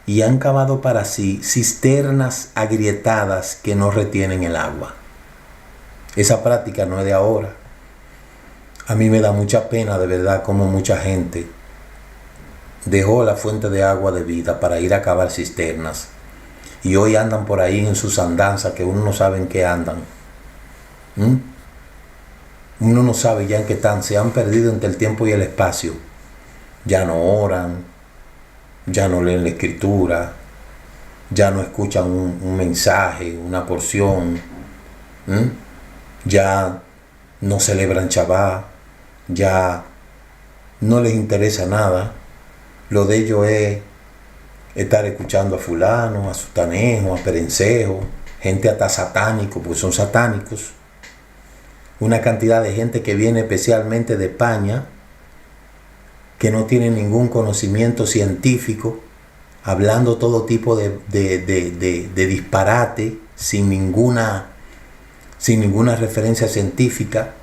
y han cavado para sí cisternas agrietadas que no retienen el agua. Esa práctica no es de ahora. A mí me da mucha pena de verdad como mucha gente dejó la fuente de agua de vida para ir a cavar cisternas. Y hoy andan por ahí en sus andanzas que uno no sabe en qué andan. Uno no sabe ya en qué están. Se han perdido entre el tiempo y el espacio. Ya no oran, ya no leen la Escritura, ya no escuchan un mensaje, una porción. Ya no celebran Shabbat, ya no les interesa nada. Lo de ellos es estar escuchando a fulano, a sutanejo, a perencejo, gente hasta satánico, porque son satánicos. Una cantidad de gente que viene especialmente de España, que no tiene ningún conocimiento científico, hablando todo tipo de disparate, sin ninguna referencia científica,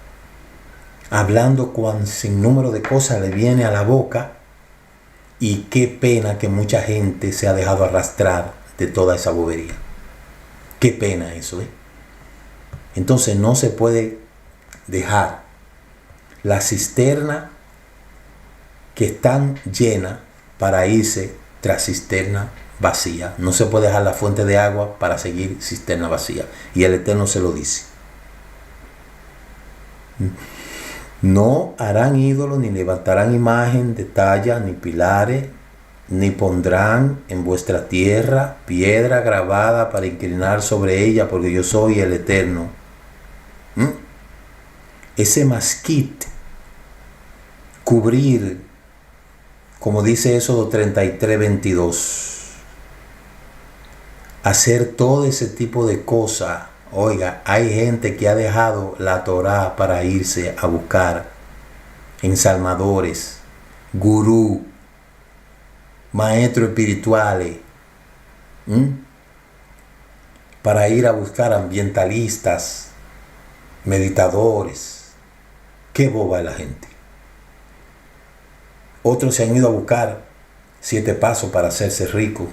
hablando con sin número de cosas le viene a la boca, y qué pena que mucha gente se ha dejado arrastrar de toda esa bobería. Qué pena eso, ¿eh? Entonces no se puede dejar la cisterna que están llena para irse tras cisterna vacía. No se puede dejar la fuente de agua para seguir cisterna vacía. Y el Eterno se lo dice. No harán ídolos, ni levantarán imagen de talla, ni pilares, ni pondrán en vuestra tierra piedra grabada para inclinar sobre ella, porque yo soy el Eterno. Ese masquit, cubrir, como dice Éxodo 33:22, hacer todo ese tipo de cosas. Oiga, hay gente que ha dejado la Torá para irse a buscar ensalmadores, gurú, maestros espirituales, para ir a buscar ambientalistas, meditadores. Qué boba es la gente. Otros se han ido a buscar 7 pasos para hacerse rico.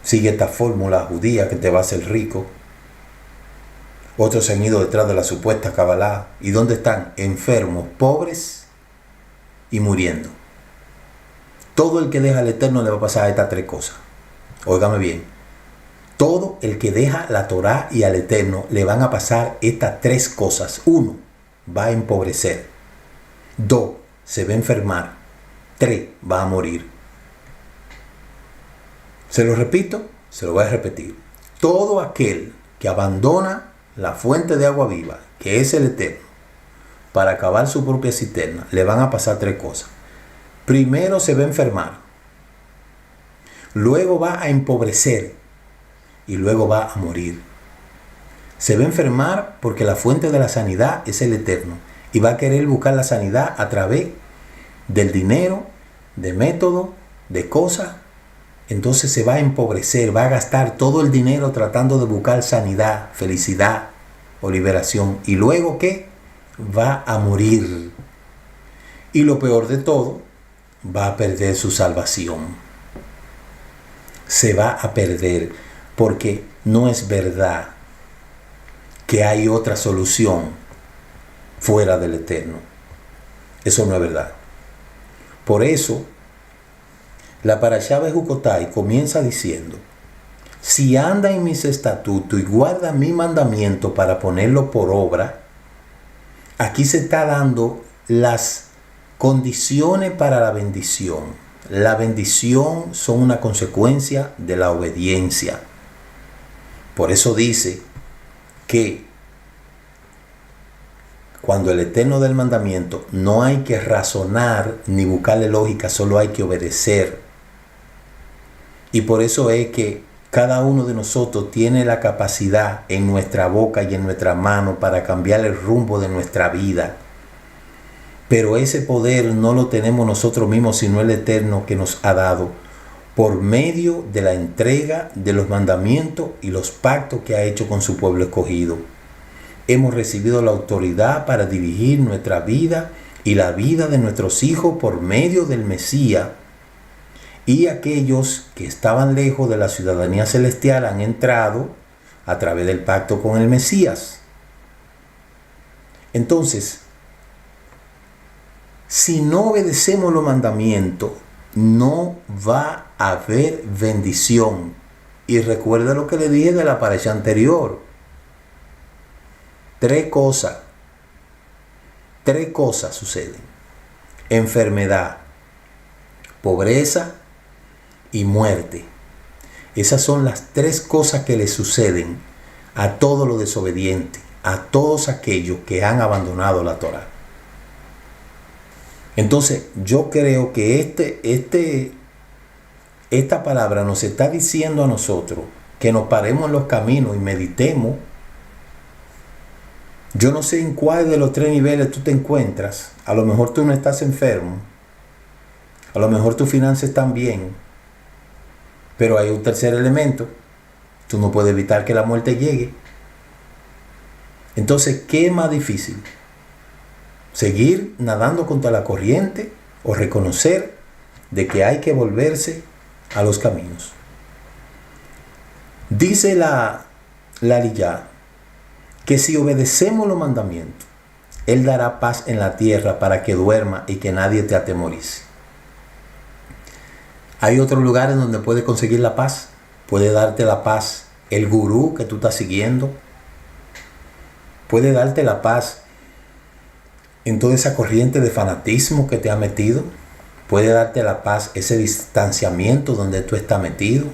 Sigue esta fórmula judía que te va a hacer rico. Otros se han ido detrás de la supuesta Kabbalah. ¿Y dónde están? Enfermos, pobres y muriendo. Todo el que deja al Eterno le va a pasar estas 3 cosas. Óigame bien. Todo el que deja la Torá y al Eterno le van a pasar estas 3 cosas. 1, va a empobrecer. 2, se va a enfermar. 3, va a morir. Se lo repito, se lo voy a repetir. Todo aquel que abandona la fuente de agua viva, que es el Eterno, para acabar su propia cisterna, le van a pasar 3 cosas. Primero se va a enfermar, luego va a empobrecer y luego va a morir. Se va a enfermar porque la fuente de la sanidad es el Eterno y va a querer buscar la sanidad a través del dinero, de métodos, de cosas. Entonces se va a empobrecer, va a gastar todo el dinero tratando de buscar sanidad, felicidad o liberación. ¿Y luego qué? Va a morir. Y lo peor de todo, va a perder su salvación. Se va a perder porque no es verdad que hay otra solución fuera del Eterno. Eso no es verdad. Por eso, la Parashá Bejucotai comienza diciendo: si anda en mis estatutos y guarda mi mandamiento para ponerlo por obra. Aquí se está dando las condiciones para la bendición. La bendición son una consecuencia de la obediencia. Por eso dice que cuando el Eterno del mandamiento no hay que razonar ni buscarle lógica, solo hay que obedecer. Y por eso es que cada uno de nosotros tiene la capacidad en nuestra boca y en nuestra mano para cambiar el rumbo de nuestra vida. Pero ese poder no lo tenemos nosotros mismos, sino el Eterno que nos ha dado por medio de la entrega de los mandamientos y los pactos que ha hecho con su pueblo escogido. Hemos recibido la autoridad para dirigir nuestra vida y la vida de nuestros hijos por medio del Mesías. Y aquellos que estaban lejos de la ciudadanía celestial han entrado a través del pacto con el Mesías. Entonces, si no obedecemos los mandamientos, no va a haber bendición. Y recuerda lo que le dije de la parasha anterior. 3 cosas suceden: enfermedad, pobreza y muerte. Esas son las 3 cosas que le suceden a todos los desobedientes, a todos aquellos que han abandonado la Torá. Entonces yo creo que esta palabra nos está diciendo a nosotros que nos paremos en los caminos y meditemos. Yo no sé en cuál de los 3 niveles tú te encuentras. A lo mejor tú no estás enfermo, a lo mejor tus finanzas están bien, pero hay un tercer elemento Tú no puedes evitar que la muerte llegue. Entonces, ¿qué es más difícil? ¿Seguir nadando contra la corriente o reconocer de que hay que volverse a los caminos? Dice la Liyá que si obedecemos los mandamientos, Él dará paz en la tierra para que duerma y que nadie te atemorice. Hay otros lugares donde puedes conseguir la paz. Puede darte la paz el gurú que tú estás siguiendo. Puede darte la paz en toda esa corriente de fanatismo que te ha metido. Puede darte la paz ese distanciamiento donde tú estás metido.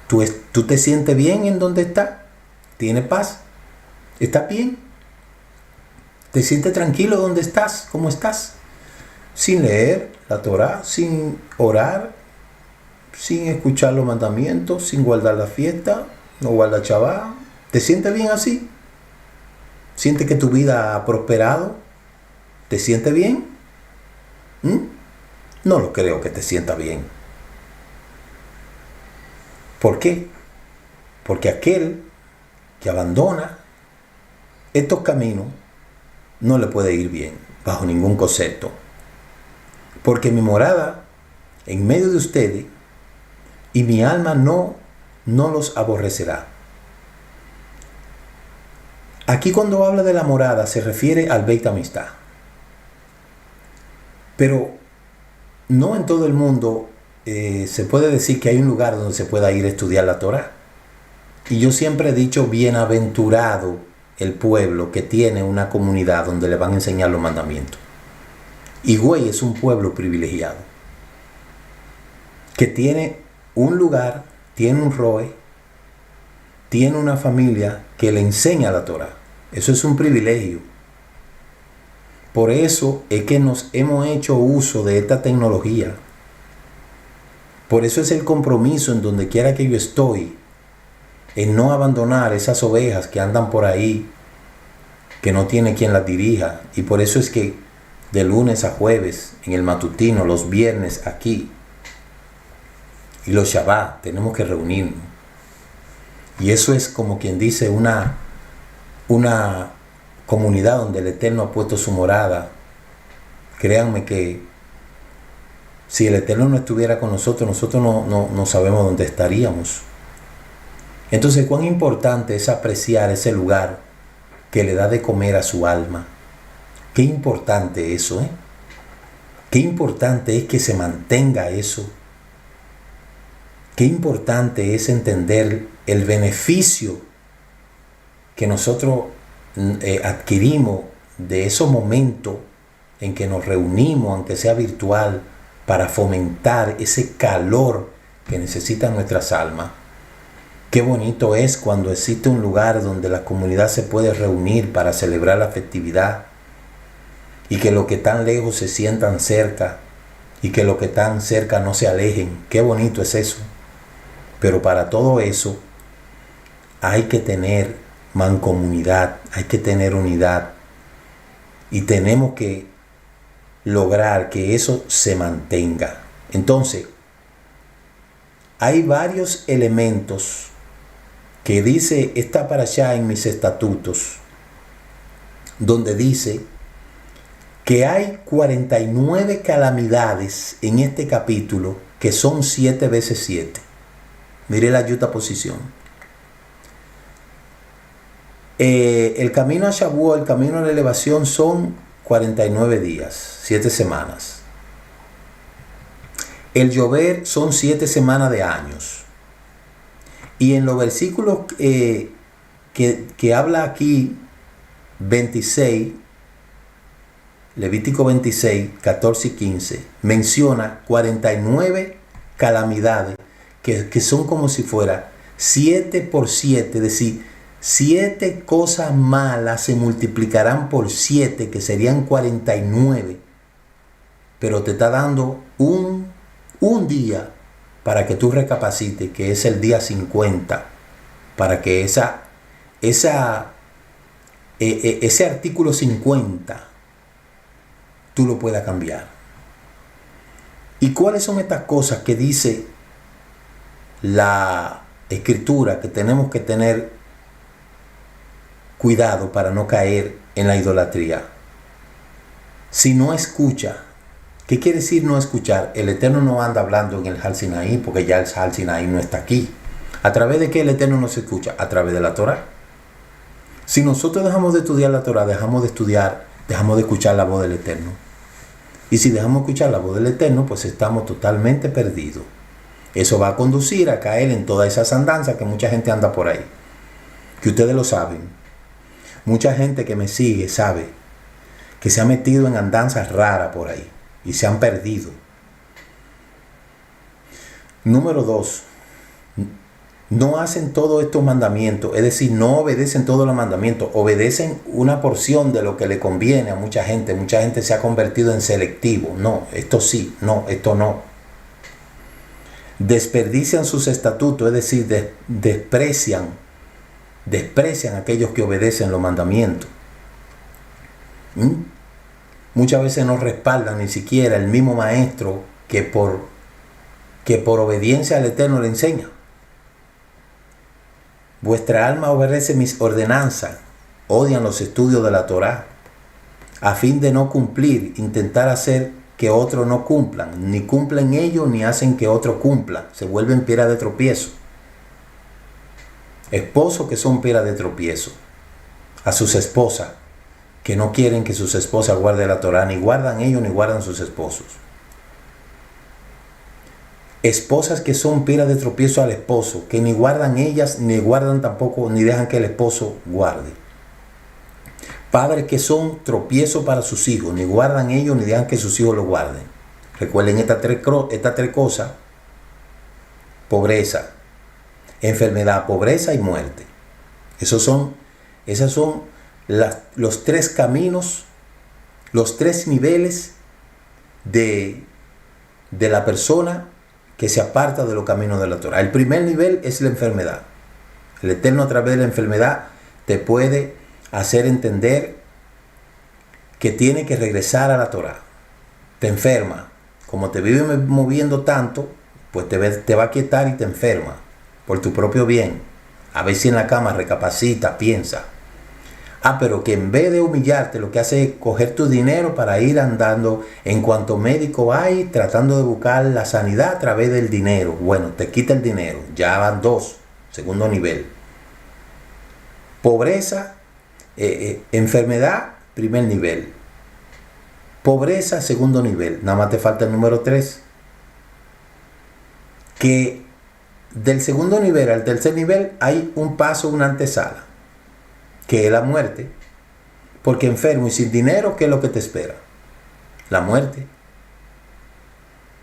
¿Tú te sientes bien en donde estás? ¿Tienes paz? ¿Estás bien? ¿Te sientes tranquilo donde estás? ¿Cómo estás? Sin leer la Torá, sin orar, sin escuchar los mandamientos, sin guardar la fiesta, no guardar Shabbat. ¿Te sientes bien así? ¿Sientes que tu vida ha prosperado? ¿Te sientes bien? No lo creo que te sienta bien. ¿Por qué? Porque aquel que abandona estos caminos no le puede ir bien, bajo ningún concepto. Porque mi morada en medio de ustedes y mi alma no los aborrecerá. Aquí cuando habla de la morada se refiere al Beit Hamikdash. Pero no en todo el mundo se puede decir que hay un lugar donde se pueda ir a estudiar la Torá. Y yo siempre he dicho, bienaventurado el pueblo que tiene una comunidad donde le van a enseñar los mandamientos. Higüey es un pueblo privilegiado que tiene un lugar, tiene un roe, tiene una familia que le enseña la Torá. Eso es un privilegio. Por eso es que nos hemos hecho uso de esta tecnología. Por eso es el compromiso en donde quiera que yo estoy, en no abandonar esas ovejas que andan por ahí, que no tiene quien las dirija. Y por eso es que de lunes a jueves, en el matutino, los viernes aquí, y los Shabbat, tenemos que reunirnos. Y eso es como quien dice una comunidad donde el Eterno ha puesto su morada. Créanme que si el Eterno no estuviera con nosotros no sabemos dónde estaríamos. Entonces, cuán importante es apreciar ese lugar que le da de comer a su alma. Qué importante eso, ¿eh? Qué importante es que se mantenga eso. Qué importante es entender el beneficio que nosotros adquirimos de esos momentos en que nos reunimos, aunque sea virtual, para fomentar ese calor que necesitan nuestras almas. Qué bonito es cuando existe un lugar donde la comunidad se puede reunir para celebrar la festividad y que los que están lejos se sientan cerca y que los que están cerca no se alejen. Qué bonito es eso. Pero para todo eso hay que tener mancomunidad, hay que tener unidad y tenemos que lograr que eso se mantenga. Entonces, hay varios elementos que dice esta parashá en mis estatutos, donde dice que hay 49 calamidades en este capítulo que son 7 veces 7. Mire la yuxtaposición. El camino a Shavuot, el camino a la elevación son 49 días, 7 semanas. El llover son 7 semanas de años. Y en los versículos que habla aquí, 26, Levítico 26, 14 y 15, menciona 49 calamidades que son como si fuera 7 por 7, es decir, 7 cosas malas se multiplicarán por 7, que serían 49. Pero te está dando un día para que tú recapacites, que es el día 50, para que ese artículo 50 tú lo puedas cambiar. ¿Y cuáles son estas cosas que dice la escritura que tenemos que tener cuidado para no caer en la idolatría. Si no escucha, ¿qué quiere decir no escuchar? El Eterno no anda hablando en el Har Sinaí, porque ya el Har Sinaí no está aquí. ¿A través de qué el Eterno nos escucha? A través de la Torah. Si nosotros dejamos de estudiar la Torah, dejamos de escuchar la voz del Eterno. Y si dejamos de escuchar la voz del Eterno, pues estamos totalmente perdidos. Eso va a conducir a caer en todas esas andanzas que mucha gente anda por ahí. Que ustedes lo saben. Mucha gente que me sigue sabe que se ha metido en andanzas raras por ahí y se han perdido. Número 2. No hacen todos estos mandamientos, es decir, no obedecen todos los mandamientos, obedecen una porción de lo que le conviene a mucha gente. Mucha gente se ha convertido en selectivo. No, esto sí, no, esto no. Desperdician sus estatutos, es decir, desprecian a aquellos que obedecen los mandamientos. Muchas veces no respaldan ni siquiera el mismo maestro que por obediencia al Eterno le enseña. Vuestra alma obedece mis ordenanzas, odian los estudios de la Torá, a fin de no cumplir, intentar hacer que otros no cumplan, ni cumplen ellos ni hacen que otros cumplan, se vuelven piedra de tropiezo. Esposos que son piedra de tropiezo, a sus esposas, que no quieren que sus esposas guarden la Torá, ni guardan ellos ni guardan sus esposos. Esposas que son piedra de tropiezo al esposo, que ni guardan ellas, ni guardan tampoco, ni dejan que el esposo guarde. Padres que son tropiezo para sus hijos, ni guardan ellos, ni dejan que sus hijos lo guarden. Recuerden estas tres cosas: pobreza, enfermedad, pobreza y muerte. Esas son los tres caminos, los tres niveles de la persona que se aparta de los caminos de la Torah. El primer nivel es la enfermedad. El Eterno a través de la enfermedad te puede hacer entender que tiene que regresar a la Torah. Te enferma. Como te vive moviendo tanto, pues te va a quietar y te enferma por tu propio bien. A ver si en la cama recapacita, piensa. Pero que en vez de humillarte, lo que hace es coger tu dinero para ir andando en cuanto médico hay, tratando de buscar la sanidad a través del dinero. Bueno, te quita el dinero. Ya van 2, segundo nivel. Pobreza, enfermedad, primer nivel. Pobreza, segundo nivel. Nada más te falta el número 3. Que del segundo nivel al tercer nivel hay un paso, una antesala, que es la muerte. Porque enfermo y sin dinero, ¿qué es lo que te espera? La muerte.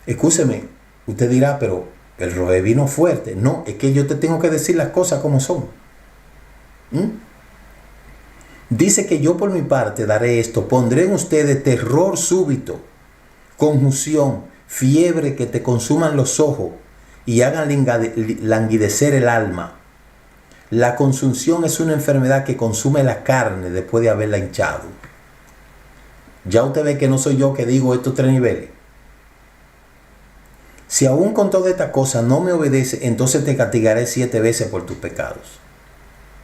Escúcheme, usted dirá, pero el roe vino fuerte. No, es que yo te tengo que decir las cosas como son. Dice que yo por mi parte daré esto: pondré en ustedes terror súbito, confusión, fiebre que te consuman los ojos y hagan languidecer el alma. La consunción es una enfermedad que consume la carne después de haberla hinchado. Ya usted ve que no soy yo que digo estos 3 niveles. Si aún con toda esta cosa no me obedece, entonces te castigaré 7 veces por tus pecados.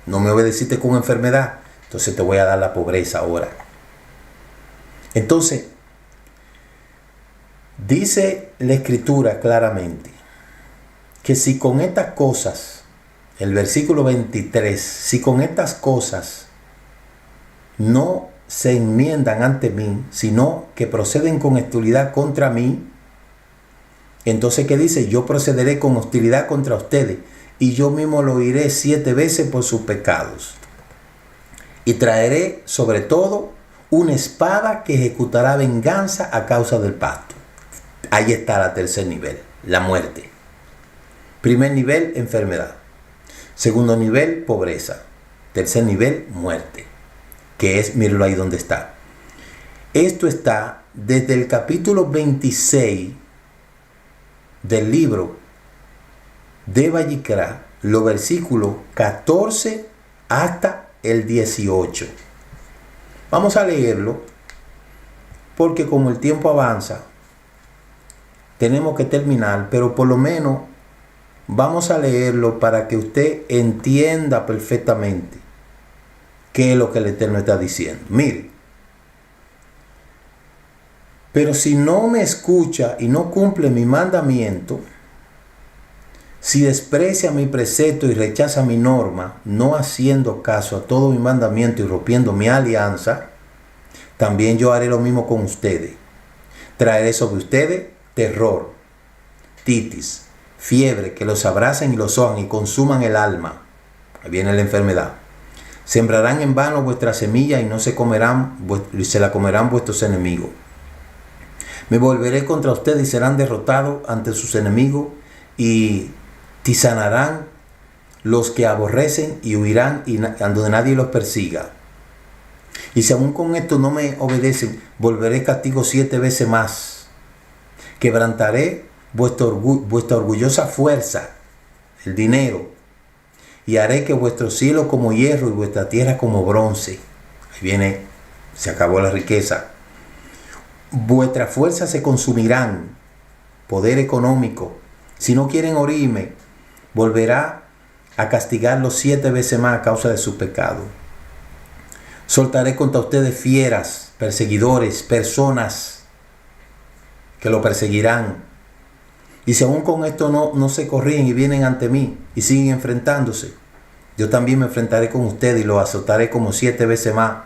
No me obedeciste con enfermedad, entonces te voy a dar la pobreza ahora. Entonces, dice la Escritura claramente que si con estas cosas, el versículo 23, si con estas cosas no se enmiendan ante mí, sino que proceden con hostilidad contra mí, entonces ¿qué dice? Yo procederé con hostilidad contra ustedes y yo mismo lo oiré 7 veces por sus pecados. Y traeré sobre todo una espada que ejecutará venganza a causa del pacto. Ahí está el tercer nivel, la muerte. Primer nivel, enfermedad. Segundo nivel, pobreza. Tercer nivel, muerte. Que es, mírenlo ahí donde está. Esto está desde el capítulo 26 del libro de Vayikra, los versículos 14 hasta el 18. Vamos a leerlo porque como el tiempo avanza, tenemos que terminar, pero por lo menos vamos a leerlo para que usted entienda perfectamente qué es lo que el Eterno está diciendo. Mire, pero si no me escucha y no cumple mi mandamiento, si desprecia mi precepto y rechaza mi norma, no haciendo caso a todo mi mandamiento y rompiendo mi alianza, también yo haré lo mismo con ustedes. Traeré sobre ustedes terror, titis, fiebre, que los abracen y los sojan y consuman el alma. Ahí viene la enfermedad. Sembrarán en vano vuestra semilla y no se la comerán vuestros enemigos. Me volveré contra ustedes y serán derrotados ante sus enemigos y tizanarán los que aborrecen y huirán y donde nadie los persiga. Y si aún con esto no me obedecen, volveré castigo 7 veces más. Quebrantaré vuestra orgullosa fuerza, el dinero, y haré que vuestro cielo como hierro y vuestra tierra como bronce. Ahí viene, se acabó la riqueza. Vuestras fuerzas se consumirán, poder económico. Si no quieren oírme, volverá a castigarlos 7 veces más a causa de su pecado. Soltaré contra ustedes fieras, perseguidores, personas que lo perseguirán. Y si aún con esto no se corrigen y vienen ante mí y siguen enfrentándose, yo también me enfrentaré con ustedes y los azotaré como 7 veces más.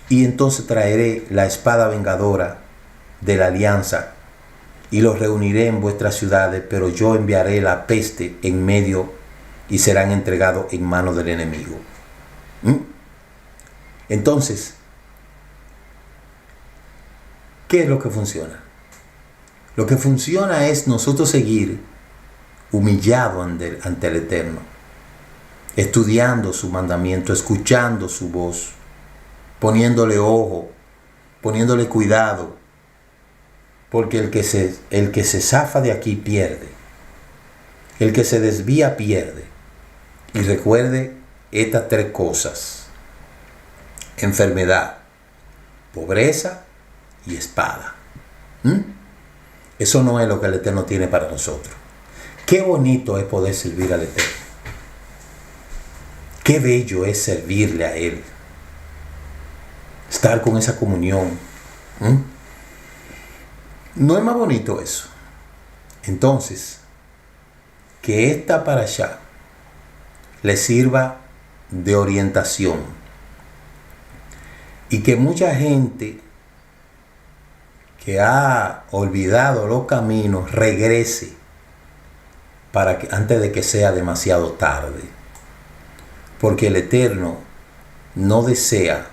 Y entonces traeré la espada vengadora de la alianza y los reuniré en vuestras ciudades, pero yo enviaré la peste en medio y serán entregados en manos del enemigo. Entonces, ¿qué es lo que funciona? Lo que funciona es nosotros seguir humillado ante el Eterno, estudiando su mandamiento, escuchando su voz, poniéndole ojo, poniéndole cuidado, porque el que se zafa de aquí pierde, el que se desvía pierde. Y recuerde estas 3 cosas: enfermedad, pobreza y espada. Eso no es lo que el Eterno tiene para nosotros. Qué bonito es poder servir al Eterno. Qué bello es servirle a Él. Estar con esa comunión. ¿No es más bonito eso? Entonces, que esta parashá le sirva de orientación y que mucha gente que ha olvidado los caminos regrese antes de que sea demasiado tarde, porque el Eterno no desea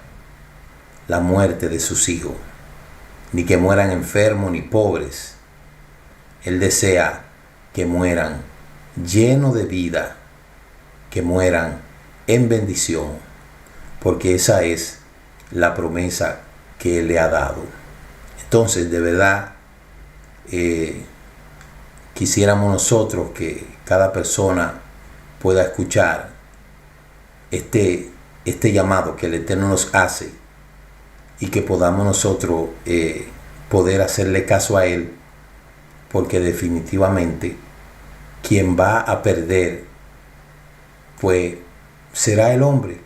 la muerte de sus hijos, ni que mueran enfermos ni pobres. Él desea que mueran llenos de vida, que mueran en bendición, porque esa es la promesa que Él le ha dado. Entonces, de verdad, quisiéramos nosotros que cada persona pueda escuchar este llamado que el Eterno nos hace y que podamos nosotros poder hacerle caso a Él, porque definitivamente quien va a perder pues será el hombre.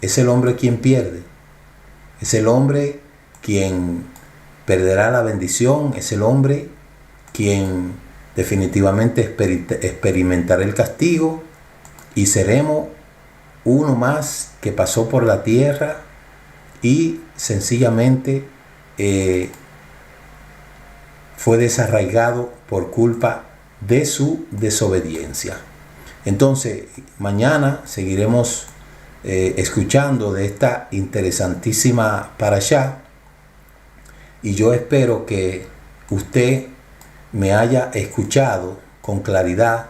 Es el hombre quien pierde, es el hombre quien perderá la bendición, es el hombre quien definitivamente experimentará el castigo y seremos uno más que pasó por la tierra y sencillamente fue desarraigado por culpa de su desobediencia. Entonces, mañana seguiremos escuchando de esta interesantísima parashá, y yo espero que usted me haya escuchado con claridad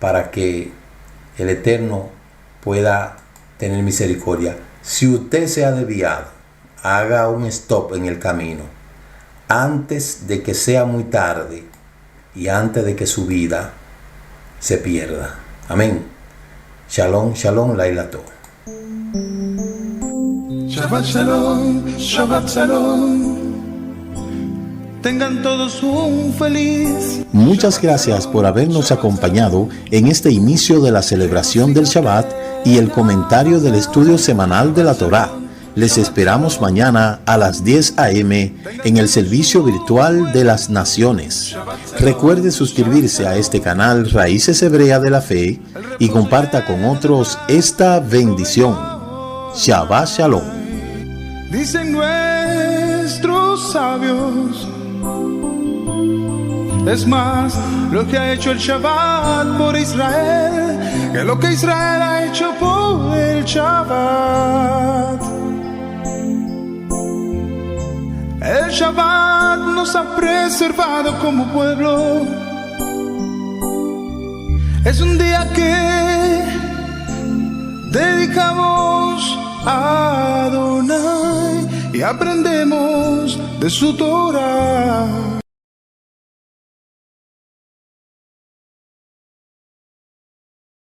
para que el Eterno pueda tener misericordia. Si usted se ha desviado, haga un stop en el camino antes de que sea muy tarde y antes de que su vida se pierda. Amén. Shalom, shalom, Laila Tov. Shabbat Shalom, Shabbat Shalom. tengan todos un feliz. Muchas gracias por habernos acompañado en este inicio de la celebración del Shabbat y el comentario del estudio semanal de la Torá. Les esperamos mañana a las 10 a.m. en el servicio virtual de las naciones. Recuerde suscribirse a este canal Raíces Hebrea de la Fe y comparta con otros esta bendición. Shabbat Shalom. Dicen nuestros sabios, es más lo que ha hecho el Shabbat por Israel que lo que Israel ha hecho por el Shabbat. El Shabbat nos ha preservado como pueblo. Es un día que dedicamos a Adonai y aprendemos de su Torah.